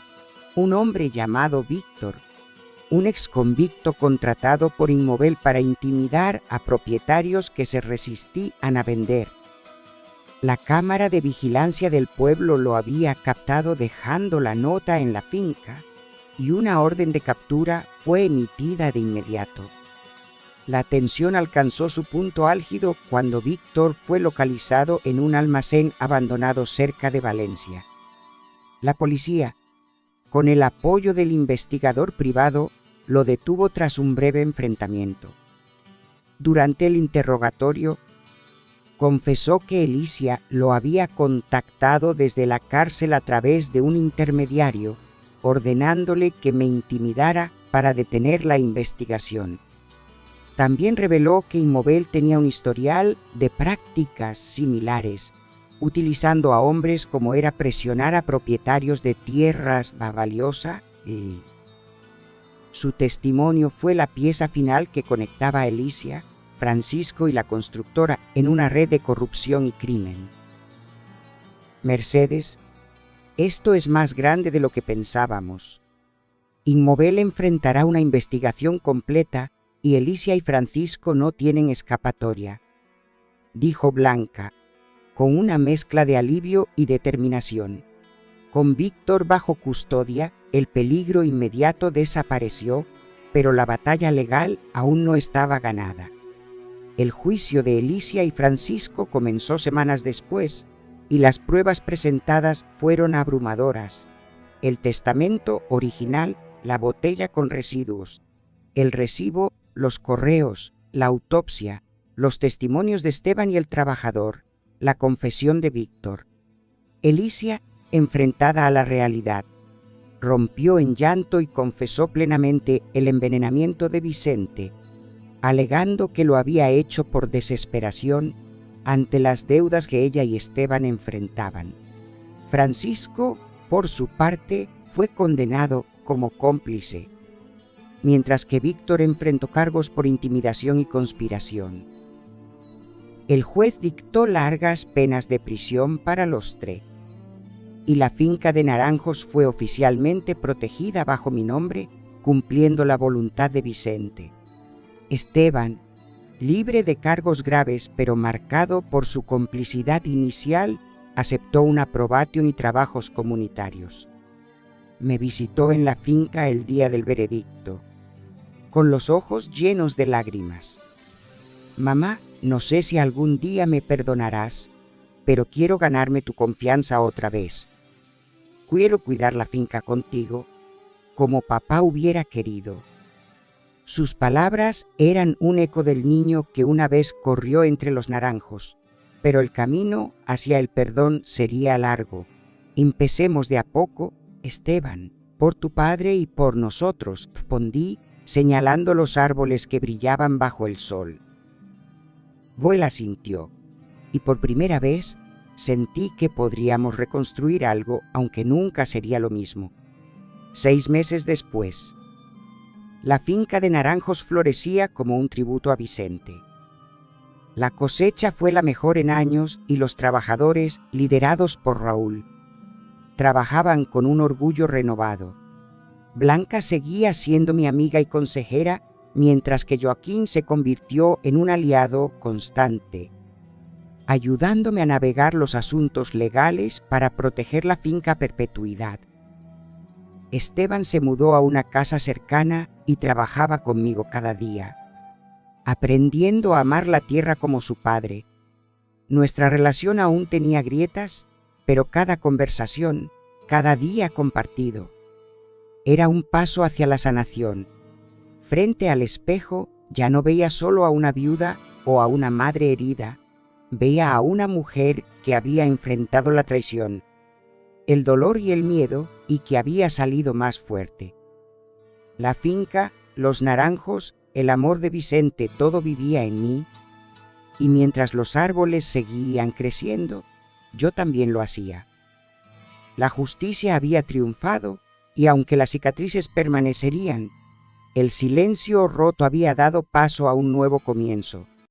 un hombre llamado Víctor, un exconvicto contratado por Inmovel para intimidar a propietarios que se resistían a vender. La cámara de vigilancia del pueblo lo había captado dejando la nota en la finca y una orden de captura fue emitida de inmediato. La tensión alcanzó su punto álgido cuando Víctor fue localizado en un almacén abandonado cerca de Valencia. La policía, con el apoyo del investigador privado, lo detuvo tras un breve enfrentamiento. Durante el interrogatorio, confesó que Elicia lo había contactado desde la cárcel a través de un intermediario, ordenándole que me intimidara para detener la investigación. También reveló que Inmovel tenía un historial de prácticas similares, utilizando a hombres como era presionar a propietarios de tierras valiosas Su testimonio fue la pieza final que conectaba a Elicia, Francisco y la constructora en una red de corrupción y crimen. Mercedes, esto es más grande de lo que pensábamos. Inmovel enfrentará una investigación completa y Alicia y Francisco no tienen escapatoria, dijo Blanca, con una mezcla de alivio y determinación. Con Víctor bajo custodia, el peligro inmediato desapareció, pero la batalla legal aún no estaba ganada. El juicio de Alicia y Francisco comenzó semanas después, y las pruebas presentadas fueron abrumadoras. El testamento original, la botella con residuos, el recibo, los correos, la autopsia, los testimonios de Esteban y el trabajador, la confesión de Víctor. Alicia, enfrentada a la realidad, rompió en llanto y confesó plenamente el envenenamiento de Vicente, alegando que lo había hecho por desesperación ante las deudas que ella y Esteban enfrentaban. Francisco, por su parte, fue condenado como cómplice, mientras que Víctor enfrentó cargos por intimidación y conspiración. El juez dictó largas penas de prisión para los tres, y la finca de Naranjos fue oficialmente protegida bajo mi nombre, cumpliendo la voluntad de Vicente. Esteban, libre de cargos graves pero marcado por su complicidad inicial, aceptó una probation y trabajos comunitarios. Me visitó en la finca el día del veredicto, con los ojos llenos de lágrimas. Mamá, no sé si algún día me perdonarás, pero quiero ganarme tu confianza otra vez. Quiero cuidar la finca contigo, como papá hubiera querido. Sus palabras eran un eco del niño que una vez corrió entre los naranjos, pero el camino hacia el perdón sería largo. Empecemos de a poco, Esteban, por tu padre y por nosotros, respondí, señalando los árboles que brillaban bajo el sol. Vuela sintió, y por primera vez sentí que podríamos reconstruir algo, aunque nunca sería lo mismo. 6 meses después, la finca de Naranjos florecía como un tributo a Vicente. La cosecha fue la mejor en años y los trabajadores, liderados por Raúl, trabajaban con un orgullo renovado. Blanca seguía siendo mi amiga y consejera, mientras que Joaquín se convirtió en un aliado constante, ayudándome a navegar los asuntos legales para proteger la finca a perpetuidad. Esteban se mudó a una casa cercana y trabajaba conmigo cada día, aprendiendo a amar la tierra como su padre. Nuestra relación aún tenía grietas, pero cada conversación, cada día compartido, era un paso hacia la sanación. Frente al espejo ya no veía solo a una viuda o a una madre herida, veía a una mujer que había enfrentado la traición, el dolor y el miedo, y que había salido más fuerte. La finca, los naranjos, el amor de Vicente, todo vivía en mí, y mientras los árboles seguían creciendo, yo también lo hacía. La justicia había triunfado, y aunque las cicatrices permanecerían, el silencio roto había dado paso a un nuevo comienzo.